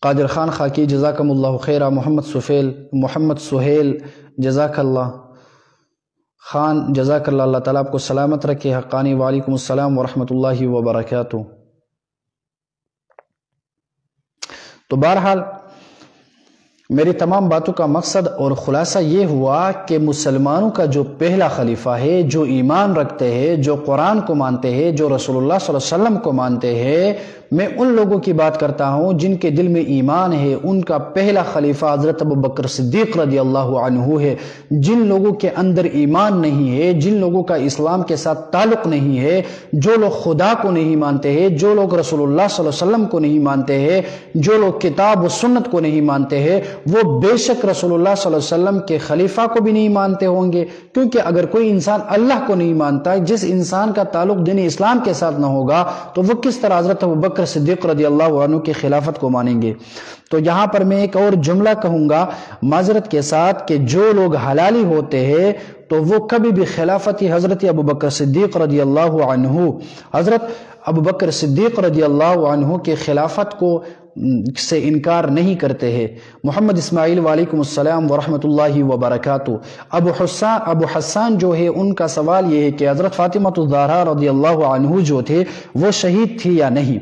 قادر خان خاکی جزاکم اللہ خیرہ. محمد سہیل جزاک اللہ خان جزاک اللہ، اللہ تعالیٰ آپ کو سلامت رکھے. حقانی وعلیکم السلام ورحمت اللہ وبرکاتہ. تو بہرحال میری تمام باتوں کا مقصد اور خلاصہ یہ ہوا کہ مسلمانوں کا جو پہلا خلیفہ ہے، جو ایمان رکھتے ہیں، جو قرآن کو مانتے ہیں، جو رسول اللہ صلی اللہ علیہ وسلم کو مانتے ہیں، میں ان لوگوں کی بات کرتا ہوں جن کے دل میں ایمان ہے. ان کا پہلا خلیفہ حضرت ابوبکر صدیق رضی اللہ عنہ ہے. جن لوگوں کے اندر ایمان نہیں ہے، جن لوگوں کا اسلام کے ساتھ تعلق نہیں ہے، جو لوگ خدا کو نہیں مانتے ہیں، جو لوگ رسول اللہ صلی اللہ علیہ وسلم کو نہیں مانتے ہیں، جو لوگ کتاب و سنت کو نہیں مانتے ہیں، وہ بے شک رسول اللہ صلی اللہ علیہ وسلم کے خلیفہ کو بھی نہیں مانتے ہوں گے. کیونکہ اگر کوئی انسان اللہ کو نہیں مانتا، جس انسان کا تعلق دین اسلام کے ساتھ نہ ہوگا، تو وہ کس طرح حضرت ابوبکر صدیق رضی اللہ عنہ کی خلافت کو مانیں گے؟ تو یہاں پر میں ایک اور جملہ کہوں گا معذرت کے ساتھ کہ جو لوگ حلالی ہوتے ہیں تو وہ کبھی بھی خلافت حضرت ابوبکر صدیق رضی اللہ عنہ، حضرت ابوبکر صدیق رضی اللہ عنہ کی خلافت کو سے انکار نہیں کرتے ہیں. محمد اسماعیل وعلیکم السلام ورحمت اللہ وبرکاتہ. ابو حسان جو ہے ان کا سوال یہ ہے کہ حضرت فاطمہ الزہرا رضی اللہ عنہ جو تھے وہ شہید تھی یا نہیں؟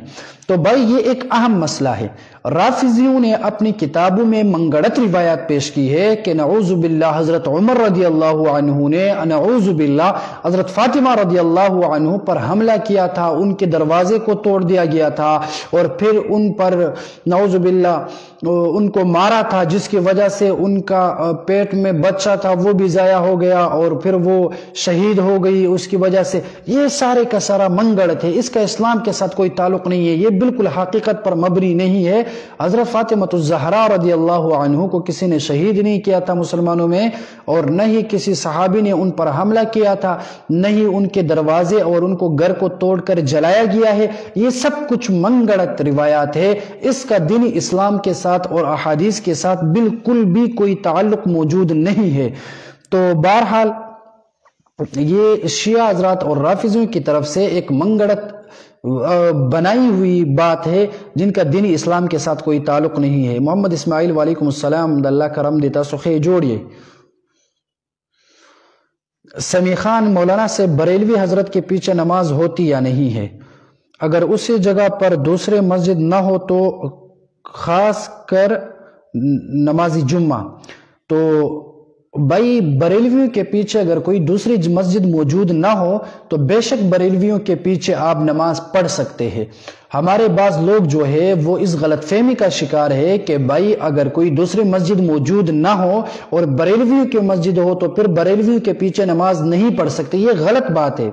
تو بھائی یہ ایک اہم مسئلہ ہے. رافضیوں نے اپنی کتابوں میں منگڑت روایات پیش کی ہے کہ نعوذ باللہ حضرت عمر رضی اللہ عنہ نے نعوذ باللہ حضرت فاطمہ رضی اللہ عنہ پر حملہ کیا تھا، ان کے دروازے کو توڑ دیا گیا تھا اور پھر ان پر نعوذ باللہ ان کو مارا تھا، جس کی وجہ سے ان کا پیٹ میں بچہ تھا وہ بھی ضائع ہو گیا اور پھر وہ شہید ہو گئی اس کی وجہ سے. یہ سارے کا سارا منگڑت ہے، اس کا اسلام کے ساتھ کوئی تعلق نہیں ہے، یہ بالکل حقیقت پر مبنی نہیں ہے. حضرت فاطمہ الزہرا رضی اللہ عنہ کو کسی نے شہید نہیں کیا تھا مسلمانوں میں، اور نہ ہی کسی صحابی نے ان پر حملہ کیا تھا، نہ ہی ان کے دروازے اور ان کو گھر کو توڑ کر جلایا گیا ہے. یہ سب کچھ منگڑت روایات ہے، اس کا دین اسلام کے ساتھ اور احادیث کے ساتھ بالکل بھی کوئی تعلق موجود نہیں ہے. تو بہرحال یہ شیعہ حضرات اور رافضیوں کی طرف سے ایک منگڑت بنائی ہوئی بات ہے جن کا دینی اسلام کے ساتھ کوئی تعلق نہیں ہے۔ محمد اسماعیل وعلیکم السلام، اللہ کرم دیتا سخے جوڑیے۔ سمیع خان مولانا سے بریلوی حضرت کے پیچھے نماز ہوتی یا نہیں ہے؟ اگر اسی جگہ پر دوسرے مسجد نہ ہو تو خاص کر نمازی جمعہ، تو بھائی بریلویوں کے پیچھے اگر کوئی دوسری مسجد موجود نہ ہو تو بے شک بریلویوں کے پیچھے آپ نماز پڑھ سکتے ہیں۔ ہمارے بعض لوگ جو ہے وہ اس غلط فہمی کا شکار ہے کہ بھائی اگر کوئی دوسری مسجد موجود نہ ہو اور بریلویوں کی مسجد ہو تو پھر بریلویوں کے پیچھے نماز نہیں پڑھ سکتے، یہ غلط بات ہے۔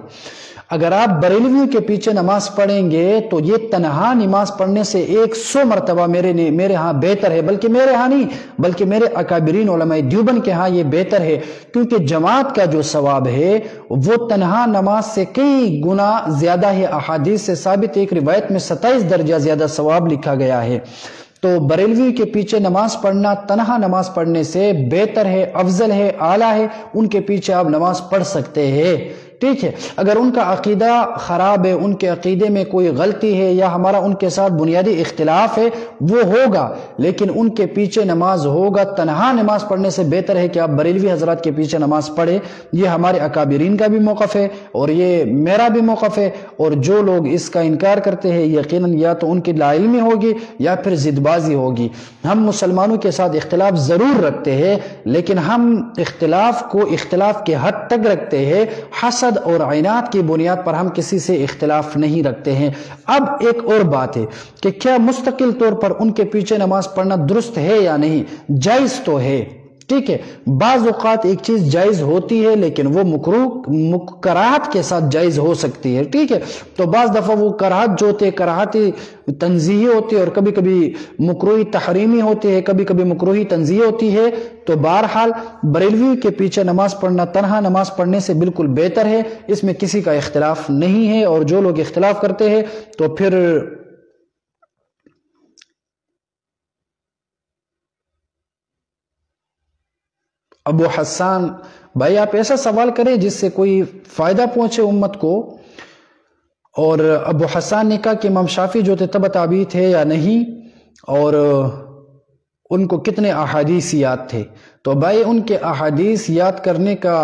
اگر آپ بریلویوں کے پیچھے نماز پڑھیں گے تو یہ تنہا نماز پڑھنے سے 100 مرتبہ میرے ہاں بہتر ہے، بلکہ میرے ہاں نہیں بلکہ میرے اکابرین علماء دیوبند کے ہاں یہ بہتر ہے، کیونکہ جماعت کا جو ثواب ہے وہ تنہا نماز سے کئی گنا زیادہ ہے۔ احادیث سے ثابت ایک روایت میں 27 درجہ زیادہ ثواب لکھا گیا ہے۔ تو بریلوی کے پیچھے نماز پڑھنا تنہا نماز پڑھنے سے بہتر ہے، افضل ہے، اعلیٰ ہے، ان کے پیچھے آپ نماز پڑھ سکتے ہیں، ٹھیک ہے۔ اگر ان کا عقیدہ خراب ہے، ان کے عقیدے میں کوئی غلطی ہے یا ہمارا ان کے ساتھ بنیادی اختلاف ہے وہ ہوگا، لیکن ان کے پیچھے نماز ہوگا۔ تنہا نماز پڑھنے سے بہتر ہے کہ آپ بریلوی حضرات کے پیچھے نماز پڑھیں۔ یہ ہمارے اکابرین کا بھی موقف ہے اور یہ میرا بھی موقف ہے، اور جو لوگ اس کا انکار کرتے ہیں یقیناً یا تو ان کی لا علمی ہوگی یا پھر ضد بازی ہوگی۔ ہم مسلمانوں کے ساتھ اختلاف ضرور رکھتے ہیں، لیکن ہم اختلاف کو اختلاف کے حد تک رکھتے ہیں، حسد اور عناد کی بنیاد پر ہم کسی سے اختلاف نہیں رکھتے ہیں۔ اب ایک اور بات ہے کہ کیا مستقل طور پر ان کے پیچھے نماز پڑھنا درست ہے یا نہیں؟ جائز تو ہے، ٹھیک ہے۔ بعض اوقات ایک چیز جائز ہوتی ہے لیکن وہ کراہت کے ساتھ جائز ہو سکتی ہے، ٹھیک ہے۔ تو بعض دفعہ وہ کراہت جو ہوتے ہیں کراہتی تنزیہی ہوتی ہے، اور کبھی کبھی مکروہی تحریمی ہوتی ہے، کبھی کبھی مکروہی تنزیہی ہوتی ہے۔ تو بہرحال بریلوی کے پیچھے نماز پڑھنا تنہا نماز پڑھنے سے بالکل بہتر ہے، اس میں کسی کا اختلاف نہیں ہے۔ اور جو لوگ اختلاف کرتے ہیں تو پھر ابو حسان بھائی آپ ایسا سوال کریں جس سے کوئی فائدہ پہنچے امت کو۔ اور ابو حسان نے کہا کہ امام شافعی جو تھے تبع تابعی تھے یا نہیں، اور ان کو کتنے احادیث یاد تھے؟ تو بھائی ان کے احادیث یاد کرنے کا،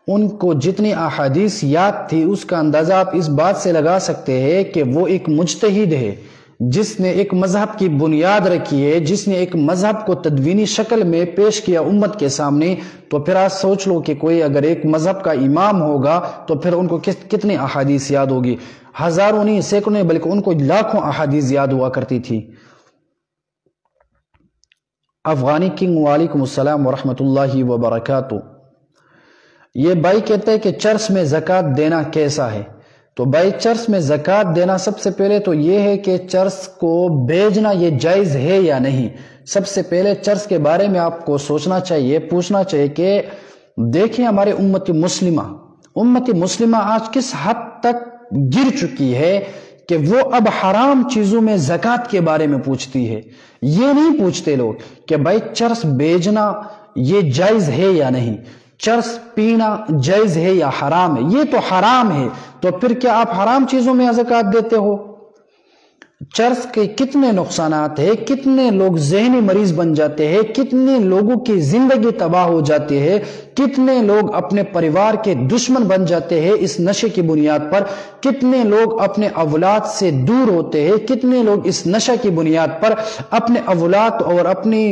ان کو جتنی احادیث یاد تھی اس کا اندازہ آپ اس بات سے لگا سکتے ہیں کہ وہ ایک مجتہد ہے جس نے ایک مذہب کی بنیاد رکھی ہے، جس نے ایک مذہب کو تدوینی شکل میں پیش کیا امت کے سامنے۔ تو پھر آج سوچ لو کہ کوئی اگر ایک مذہب کا امام ہوگا تو پھر ان کو کتنی احادیث یاد ہوگی؟ ہزاروں نہیں، سینکڑوں نہیں، بلکہ ان کو لاکھوں احادیث یاد ہوا کرتی تھی۔ افغانی کنگ وعلیکم السلام ورحمۃ اللہ وبرکاتہ۔ یہ بھائی کہتے ہیں کہ چرس میں زکوٰۃ دینا کیسا ہے؟ تو بھائی چرس میں زکوٰۃ دینا سب سے پہلے تو یہ ہے کہ چرس کو بھیجنا یہ جائز ہے یا نہیں۔ سب سے پہلے چرس کے بارے میں آپ کو سوچنا چاہیے، پوچھنا چاہیے کہ دیکھیں ہمارے امت مسلمہ آج کس حد تک گر چکی ہے کہ وہ اب حرام چیزوں میں زکوٰۃ کے بارے میں پوچھتی ہے۔ یہ نہیں پوچھتے لوگ کہ بھائی چرس بھیجنا یہ جائز ہے یا نہیں، چرس پینا جائز ہے یا حرام ہے؟ یہ تو حرام ہے، تو پھر کیا آپ حرام چیزوں میں زکوٰۃ دیتے ہو؟ چرس کے کتنے نقصانات ہیں، کتنے لوگ ذہنی مریض بن جاتے ہیں، کتنے لوگوں کی زندگی تباہ ہو جاتی ہے، کتنے لوگ اپنے پریوار کے دشمن بن جاتے ہیں اس نشے کی بنیاد پر، کتنے لوگ اپنے اولاد سے دور ہوتے ہیں، کتنے لوگ اس نشے کی بنیاد پر اپنے اولاد اور اپنی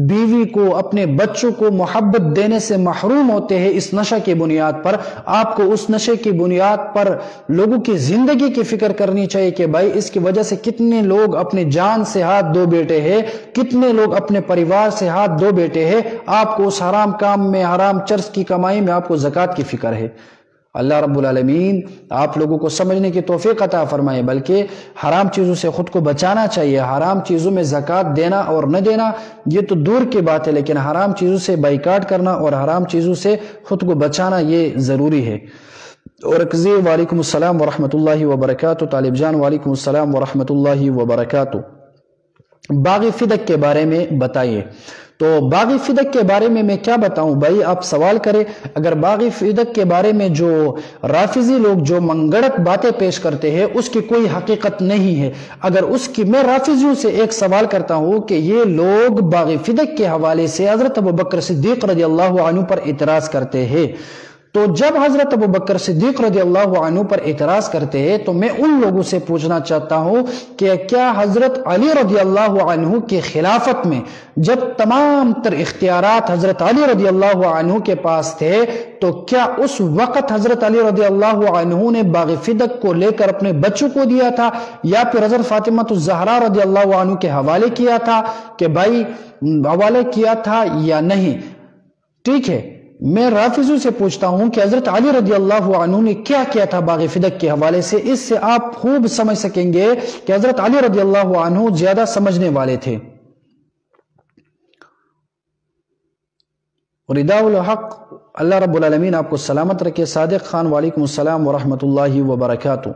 بیوی کو، اپنے بچوں کو محبت دینے سے محروم ہوتے ہیں اس نشے کی بنیاد پر۔ آپ کو اس نشے کی بنیاد پر لوگوں کی زندگی کی فکر کرنی چاہیے کہ بھائی اس کی وجہ سے کتنے لوگ اپنے جان سے ہاتھ دھو بیٹھے ہیں، کتنے لوگ اپنے پریوار سے ہاتھ دھو بیٹھے ہیں۔ آپ کو اس حرام کام میں، حرام چرس کی کمائی میں آپ کو زکوٰۃ کی فکر ہے۔ اللہ رب العالمین آپ لوگوں کو سمجھنے کی توفیق عطا فرمائے، بلکہ حرام چیزوں سے خود کو بچانا چاہیے۔ حرام چیزوں میں زکوٰۃ دینا اور نہ دینا یہ تو دور کی بات ہے، لیکن حرام چیزوں سے بائیکاٹ کرنا اور حرام چیزوں سے خود کو بچانا یہ ضروری ہے۔ اور اکزی وعلیکم السلام ورحمۃ اللہ وبرکاتہ۔ طالب جان وعلیکم السلام ورحمۃ اللہ وبرکاتہ۔ باغ فدق کے بارے میں بتائیے۔ تو باغ فدق کے بارے میں کیا بتاؤں بھائی، آپ سوال کریں، اگر باغ فدق کے بارے میں جو رافضی لوگ جو منگڑت باتیں پیش کرتے ہیں اس کی کوئی حقیقت نہیں ہے، اگر اس کی میں رافضیوں سے ایک سوال کرتا ہوں کہ یہ لوگ باغ فدق کے حوالے سے حضرت ابوبکر صدیق رضی اللہ عنہ پر اعتراض کرتے ہیں، تو جب حضرت ابوبکر صدیق رضی اللہ عنہ پر اعتراض کرتے ہیں تو میں ان لوگوں سے پوچھنا چاہتا ہوں کہ کیا حضرت علی رضی اللہ عنہ کی خلافت میں جب تمام تر اختیارات حضرت علی رضی اللہ عنہ کے پاس تھے تو کیا اس وقت حضرت علی رضی اللہ عنہ نے باغ فدق کو لے کر اپنے بچوں کو دیا تھا، یا پھر حضرت فاطمہ الزہرا رضی اللہ عنہ کے حوالے کیا تھا کہ بھائی حوالے کیا تھا یا نہیں؟ ٹھیک ہے، میں رافضوں سے پوچھتا ہوں کہ حضرت علی رضی اللہ عنہ نے کیا کیا تھا باغ فدق کے حوالے سے، اس سے آپ خوب سمجھ سکیں گے کہ حضرت علی رضی اللہ عنہ زیادہ سمجھنے والے تھے۔ رداء الحق، اللہ رب العالمین آپ کو سلامت رکھے۔ صادق خان، وعلیکم السلام ورحمۃ اللہ وبرکاتہ۔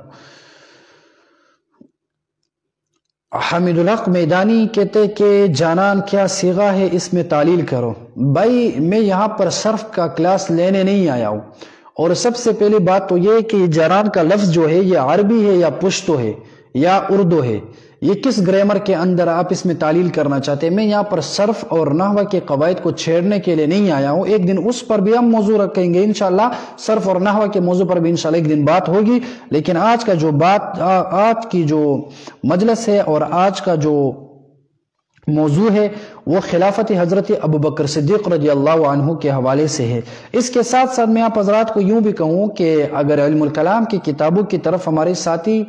حامد الحق میدانی کہتے کہ جانان کیا صیغہ ہے، اس میں تعلیل کرو۔ بھائی میں یہاں پر صرف کا کلاس لینے نہیں آیا ہوں، اور سب سے پہلی بات تو یہ کہ جانان کا لفظ جو ہے یہ عربی ہے یا پشتو ہے یا اردو ہے، یہ کس گرامر کے اندر آپ اس میں تعلیل کرنا چاہتے ہیں؟ میں یہاں پر صرف اور نحو کے قواعد کو چھیڑنے کے لیے نہیں آیا ہوں، ایک دن اس پر بھی ہم موضوع رکھیں گے انشاءاللہ، صرف اور نحو کے موضوع پر بھی انشاءاللہ ایک دن بات ہوگی، لیکن آج کا جو آج کی جو مجلس ہے اور آج کا جو موضوع ہے وہ خلافت حضرت ابوبکر صدیق رضی اللہ عنہ کے حوالے سے ہے۔ اس کے ساتھ ساتھ میں آپ حضرات کو یوں بھی کہوں کہ اگر علم الکلام کی کتابوں کی طرف ہمارے ساتھی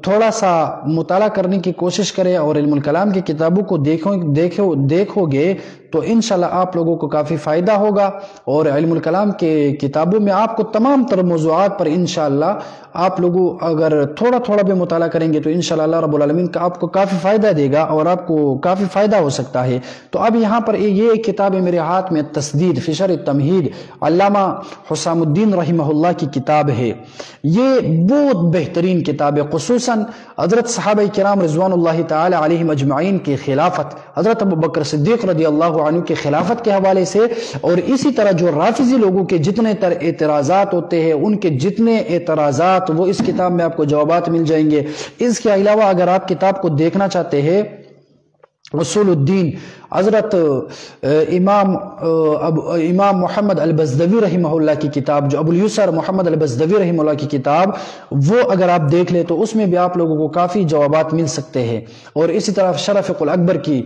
تھوڑا سا مطالعہ کرنے کی کوشش کرے اور علم الکلام کی کتابوں کو دیکھو گے تو انشاءاللہ آپ لوگوں کو کافی فائدہ ہوگا، اور علم الکلام کے کتابوں میں آپ کو تمام تر موضوعات پر انشاءاللہ آپ لوگوں اگر تھوڑا تھوڑا بھی مطالعہ کریں گے تو انشاءاللہ اللہ رب العالمین کا آپ کو کافی فائدہ دے گا اور آپ کو کافی فائدہ ہو سکتا ہے۔ تو اب یہاں پر یہ ایک کتاب ہے میرے ہاتھ میں، تسدید فی شرح التمہید، علامہ حسام الدین رحمہ اللہ کی کتاب ہے، یہ بہت بہترین کتاب ہے، خصوصاً حضرت صحابہ کرام رضوان اللہ تعالی علیہم اجمعین کی خلافت، حضرت ابوبکر صدیق رضی اللہ عنہ کی خلافت کے حوالے سے، اور اسی طرح جو رافضی لوگوں کے جتنے تر اعتراضات ہوتے ہیں ان کے جتنے اعتراضات وہ اس کتاب میں آپ کو جوابات مل جائیں گے۔ اس کے علاوہ اگر آپ کتاب کو دیکھنا چاہتے ہیں، اصول الدین حضرت امام محمد البزدوی رحمہ اللہ کی کتاب، جو ابو الیسر محمد البزدوی رحمہ اللہ کی کتاب، وہ اگر آپ دیکھ لیں تو اس میں بھی آپ لوگوں کو کافی جوابات مل سکتے ہیں۔ اور اسی طرح شرف الاکبر کی،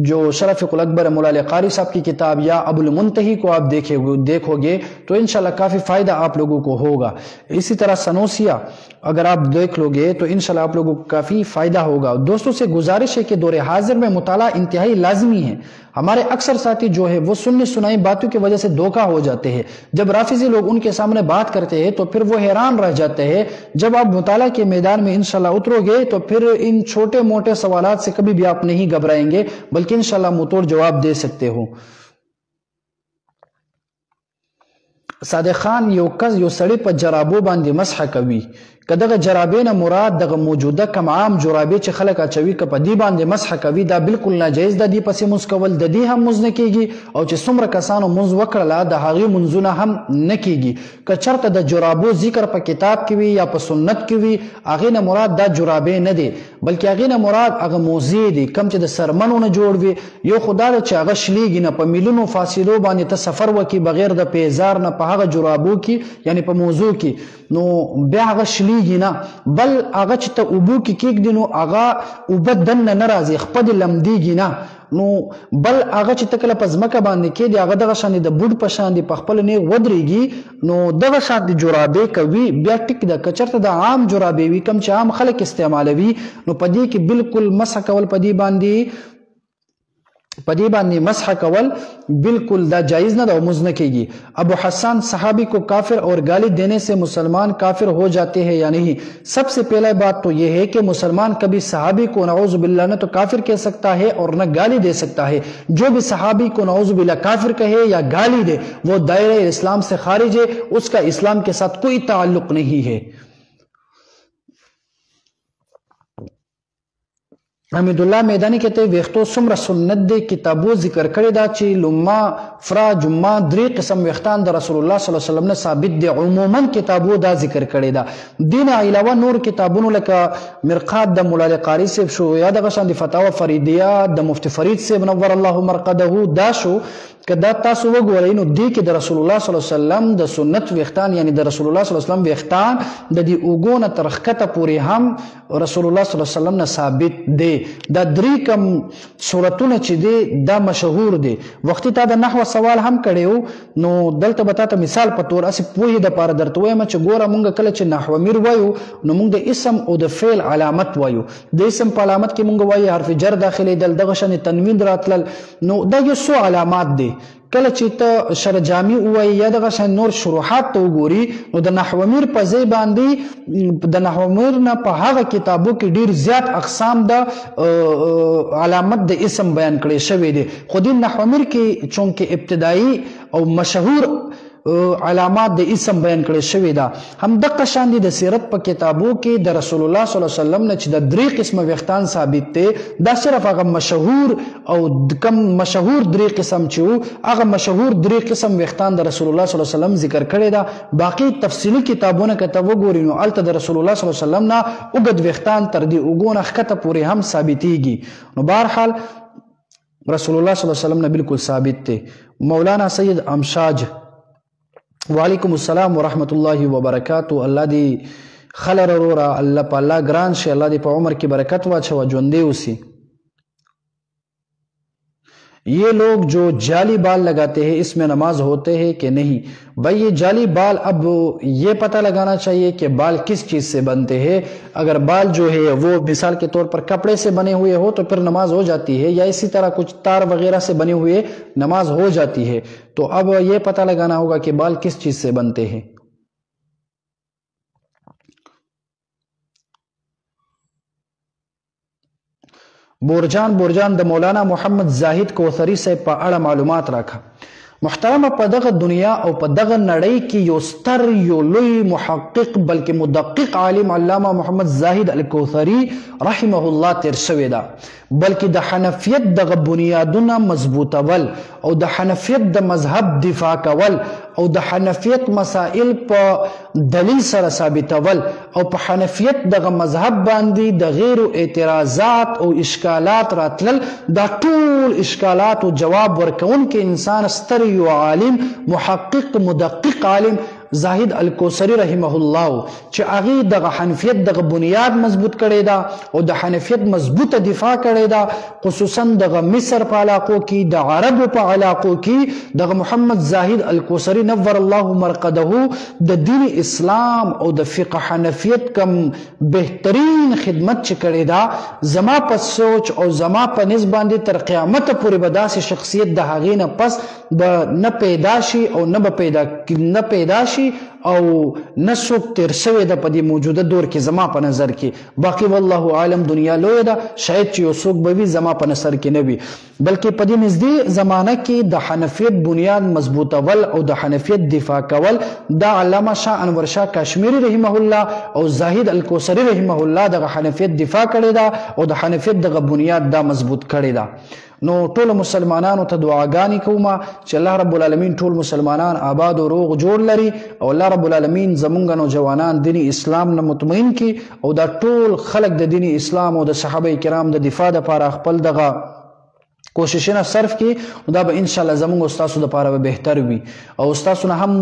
جو شرف الاکبر مولا علی قاری صاحب کی کتاب، یا ابو المنتہی کو آپ دیکھو گے تو انشاءاللہ کافی فائدہ آپ لوگوں کو ہوگا۔ اسی طرح سنوسیہ اگر آپ دیکھ لو گے تو انشاءاللہ آپ لوگوں کو کافی فائدہ ہوگا۔ دوستوں سے گزارش ہے کہ دور حاضر میں مطالعہ انتہائی لازمی ہے۔ ہمارے اکثر ساتھی جو ہے وہ سنی سنائی باتوں کی وجہ سے دھوکہ ہو جاتے ہیں، جب رافضی لوگ ان کے سامنے بات کرتے ہیں تو پھر وہ حیران رہ جاتے ہیں۔ جب آپ مطالعہ کے میدان میں انشاءاللہ اترو گے تو پھر ان چھوٹے موٹے سوالات سے کبھی بھی آپ نہیں گھبرائیں گے، بلکہ انشاءاللہ منہ توڑ جواب دے سکتے ہو۔ صادق خان، یو سڑی پر جرابو باندې مسح کوي، که دغه جرابې نه مراد دغه موجوده کم عام جرابې چې خلک اچوي که په دې باندې مسح کوي، دا بالکل ناجایز ده، دې پسې مونځ کول د دې هم مونځ نه کیږي، او چې څومره کسانو مونځ وکړله د هغې مونځونه هم نه کیږي۔ که چرته د جرابو ذکر په کتاب کې وي یا په سنت کې وي، هغې نه مراد دا جرابې نه دی، بلکې هغې نه مراد هغه موزې دي کم چې د سرمنو نه جوړ وي۔ یو خو دا ده چې هغه شلیږي نه، په میلونو فاصلو باندې ته سفر وکړي بغیر د پیزار نه په هغه جرابو کې، یعنی په موزو کې، نو بیا هغه شلیږي نه، بل هغه چې ته اوبو کې کېږدي نو هغه اوبه دننه نه راځي، خپل لمدېږي نه، نو بل هغه چې ته کله په ځمکه باندې کېږدي هغه دغه شان د بوټ په شان په خپل نیغ ودرېږي، نو دغه شان د جرابې کوي بیا ټیک ده۔ که چېرته د عام جرابې وي کوم چې عام خلک استعمالوي، نو په دې کې بالکل مسح کول په دې باندې مسح کول بالکل دا جائز نہ دا مزن کے گی۔ ابو حسان، صحابی کو کافر اور گالی دینے سے مسلمان کافر ہو جاتے ہیں یا نہیں؟ سب سے پہلا بات تو یہ ہے کہ مسلمان کبھی صحابی کو نعوذ باللہ نہ تو کافر کہہ سکتا ہے اور نہ گالی دے سکتا ہے۔ جو بھی صحابی کو نعوذ باللہ کافر کہے یا گالی دے وہ دائرہ اسلام سے خارج ہے، اس کا اسلام کے ساتھ کوئی تعلق نہیں ہے۔ حمید الله میدانی کې ته ویختو څومره سنت دی کتابو ذکر کړی دا چې لما فرا جمعه 3 قسم ویختان د رسول الله صلی الله علیه وسلم نه ثابت دی عموما کتابو دا ذکر کړی دا دین علاوه نور کتابونو لکه مرقات د مولا قاری صاحب شو یا دغه شان د فتاوا فریدیه د مفتی فرید صاحب نور الله مرقده دا شو کدا تاسو وګورئ نو دی کې د رسول الله صلی الله علیه وسلم د سنت ویختان یعنی د رسول الله صلی الله علیه وسلم ویختان د دې اوګونه ترخکته پورې هم رسول الله صلی الله علیه وسلم نه ثابت دی دا 3 کم صورتونه چې دی دا مشهور دی وختي تا د نحو سوال هم کړیو نو دلته به تاسو مثال په تور اسی پوهې د پاره درته وایم چې ګوره مونږ کله چې نحو میر وایو نو مونږ د اسم او د فعل علامت وایو د اسم په علامت کې مونږ وایو حرف جر داخلي دغه شان تنوین راتلل نو دا یو څو علامات دي کله چې ته شر جامع وایي یا دغه شان نور شروحات ته وګوري نو د نحو میر په ځای باندې د نحو میر نه په هغه کتابو کې ډیر زیات اقسام د علامت د اسم بیان کړي شوی دي خو د نحو میر کې چونکه ابتدایي او مشهور علامات د اسم بیان کړي شوی دا هم دغه شان دي د سیرت په کتابو کې د رسول الله صلی الله علیه وسلم نه چې د 3 قسم ویختان ثابت دي دا صرف هغه مشهور او کم مشهور 3 قسم چې هغه مشهور 3 قسم ویختان د رسول الله صلی الله علیه وسلم ذکر کړي دا باقی تفصیلی کتابونه کته وګورئ نو الته د رسول الله صلی الله علیه وسلم نه وګد ویختان تر دې وګونه خته پورې هم ثابتيږي نو بهرحال رسول الله صلی الله علیه وسلم نه بالکل ثابت دي مولانا سید امشاج وعلیکم السلام ورحمت الله وبرکاتہ الله دی خلر رورا الله په الله ګران شي الله دی په عمر کې برکت واچو ژوندې اوسي یہ لوگ جو جعلی بال لگاتے ہیں اس میں نماز ہوتے ہیں کہ نہیں بھائی یہ جعلی بال اب یہ پتہ لگانا چاہیے کہ بال کس چیز سے بنتے ہیں اگر بال جو ہے وہ مثال کے طور پر کپڑے سے بنے ہوئے ہو تو پھر نماز ہو جاتی ہے یا اسی طرح کچھ تار وغیرہ سے بنے ہوئے نماز ہو جاتی ہے تو اب یہ پتہ لگانا ہوگا کہ بال کس چیز سے بنتے ہیں بورجان د مولانا محمد زاهد کوثری صاحب په اړه معلومات راکا محترمه په دغه دنیا او په دغه نړۍ کې یو ستر یو لوی محقق بلکې مدقق عالم علامه محمد زاهد الکوثری رحمه الله تیر شوی دا بلکې د حنفیت دغه بنیادونه مضبوطول او د حنفیت د مذهب دفاع کول او د حنفیت مسائل په دلیل سره ثابتول او په حنفیت دغه مذهب باندې د غیر اعتراضات او اشکالات راتلل دا ټول اشکالات او جواب ورکون کې انسان ستر یو عالم محقق مدقق عالم زاهد الکوثری رحمه الله چې هغه دغه حنفیت دغه بنیاد مضبوط کړی دا او د حنفیت مضبوطه دفاع کړی دا خصوصا دغه مصر په علاقو کې د عربو په علاقو کې دغه محمد زاهد الکوثری نور الله مرقده د دین اسلام او د فقه حنفیت کم بهترین خدمت چې کړی دا زما په سوچ او زما په نسبت باندې تر قیامت پورې به داسې شخصیت د هغې نه پس به نه پیدا شي او نه پیدا شي او نسوک تیر شوی د په دې موجوده دور کې زما په نظر کې باقی والله عالم دنیا لوی ده شاید چې یو څوک به وي زما په نظر کې نه وي بلکې په دې نږدې زمانه کې د حنفیت بنیاد مضبوطول او د حنفیت دفاع کول دا علامه شاه انور شاه کشمیری رحمه الله او زاهد الکوثری رحمه الله دغه حنفیت دفاع کړی دا او د حنفیت دغه بنیاد دا مضبوط کړی دا نو ټول مسلمانانو ته دعاګانې کوم چې الله رب العالمین ټول مسلمانان آباد او روغ جوړ لري او الله رب العالمین زمونږ نوجوانان دین اسلام نه مطمئن کی او دا ټول خلق د دین اسلام او د صحابه کرام د دفاع لپاره خپل دغه کوششونه صرف کی دا به ان شاء الله زموږ استادو لپاره به بهتر وي او استادونه هم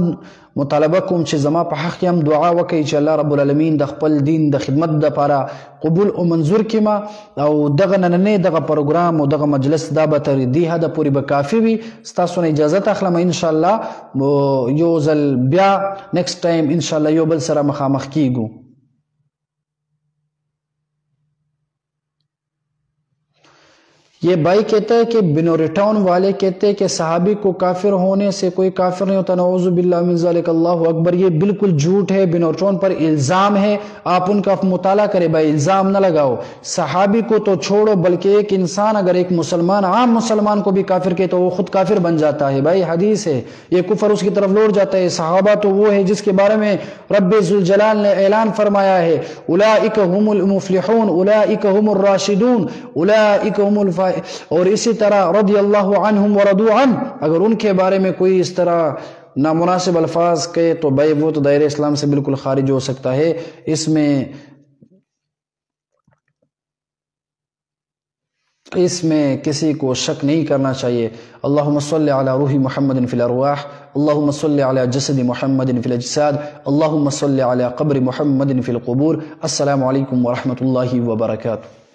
مطالبه کوم چې زما په حق هم دعا وکړي چې الله رب العالمین د خپل دین د خدمت لپاره قبول او منظور کړي او دغه نننې دغه پروګرام او دغه مجلس دا به تر دې حد پورې به کافي وي استادونه اجازه اخلم ان شاء الله یو ځل بیا نیکسټ ټایم ان شاء الله یو بل سره مخامخ کیږو یہ بھائی کہتا ہے کہ بنوری ٹاؤن والے کہتے ہیں کہ صحابی کو کافر ہونے سے کوئی کافر نہیں ہوتا، نعوذ باللہ من ذالک، اللہ اکبر، یہ بالکل جھوٹ ہے، بنوری ٹاؤن پر الزام ہے، آپ ان کا مطالعہ کریں بھائی، الزام نہ لگاؤ۔ صحابی کو تو چھوڑو، بلکہ ایک انسان اگر ایک مسلمان عام مسلمان کو بھی کافر کہے تو وہ خود کافر بن جاتا ہے بھائی، حدیث ہے، یہ کفر اس کی طرف لوٹ جاتا ہے۔ صحابہ تو وہ ہے جس کے بارے میں رب ذوالجلال نے اعلان فرمایا ہے، اولئک هم المفلحون، اولئک هم الراشدون، اولئک هم اور اسی طرح رضی اللہ عنہم ورضوا عنہ، اگر ان کے بارے میں کوئی اس طرح نامناسب الفاظ کہے تو بھائی وہ تو دائرہ اسلام سے بالکل خارج ہو سکتا ہے، اس میں کسی کو شک نہیں کرنا چاہیے۔ اللہم صلی علی روح محمد فی الارواح، اللہم صلی علی جسد محمد فی الاجساد، اللہم صلی علی قبر محمد فی القبور۔ السلام علیکم ورحمۃ اللہ وبرکاتہ۔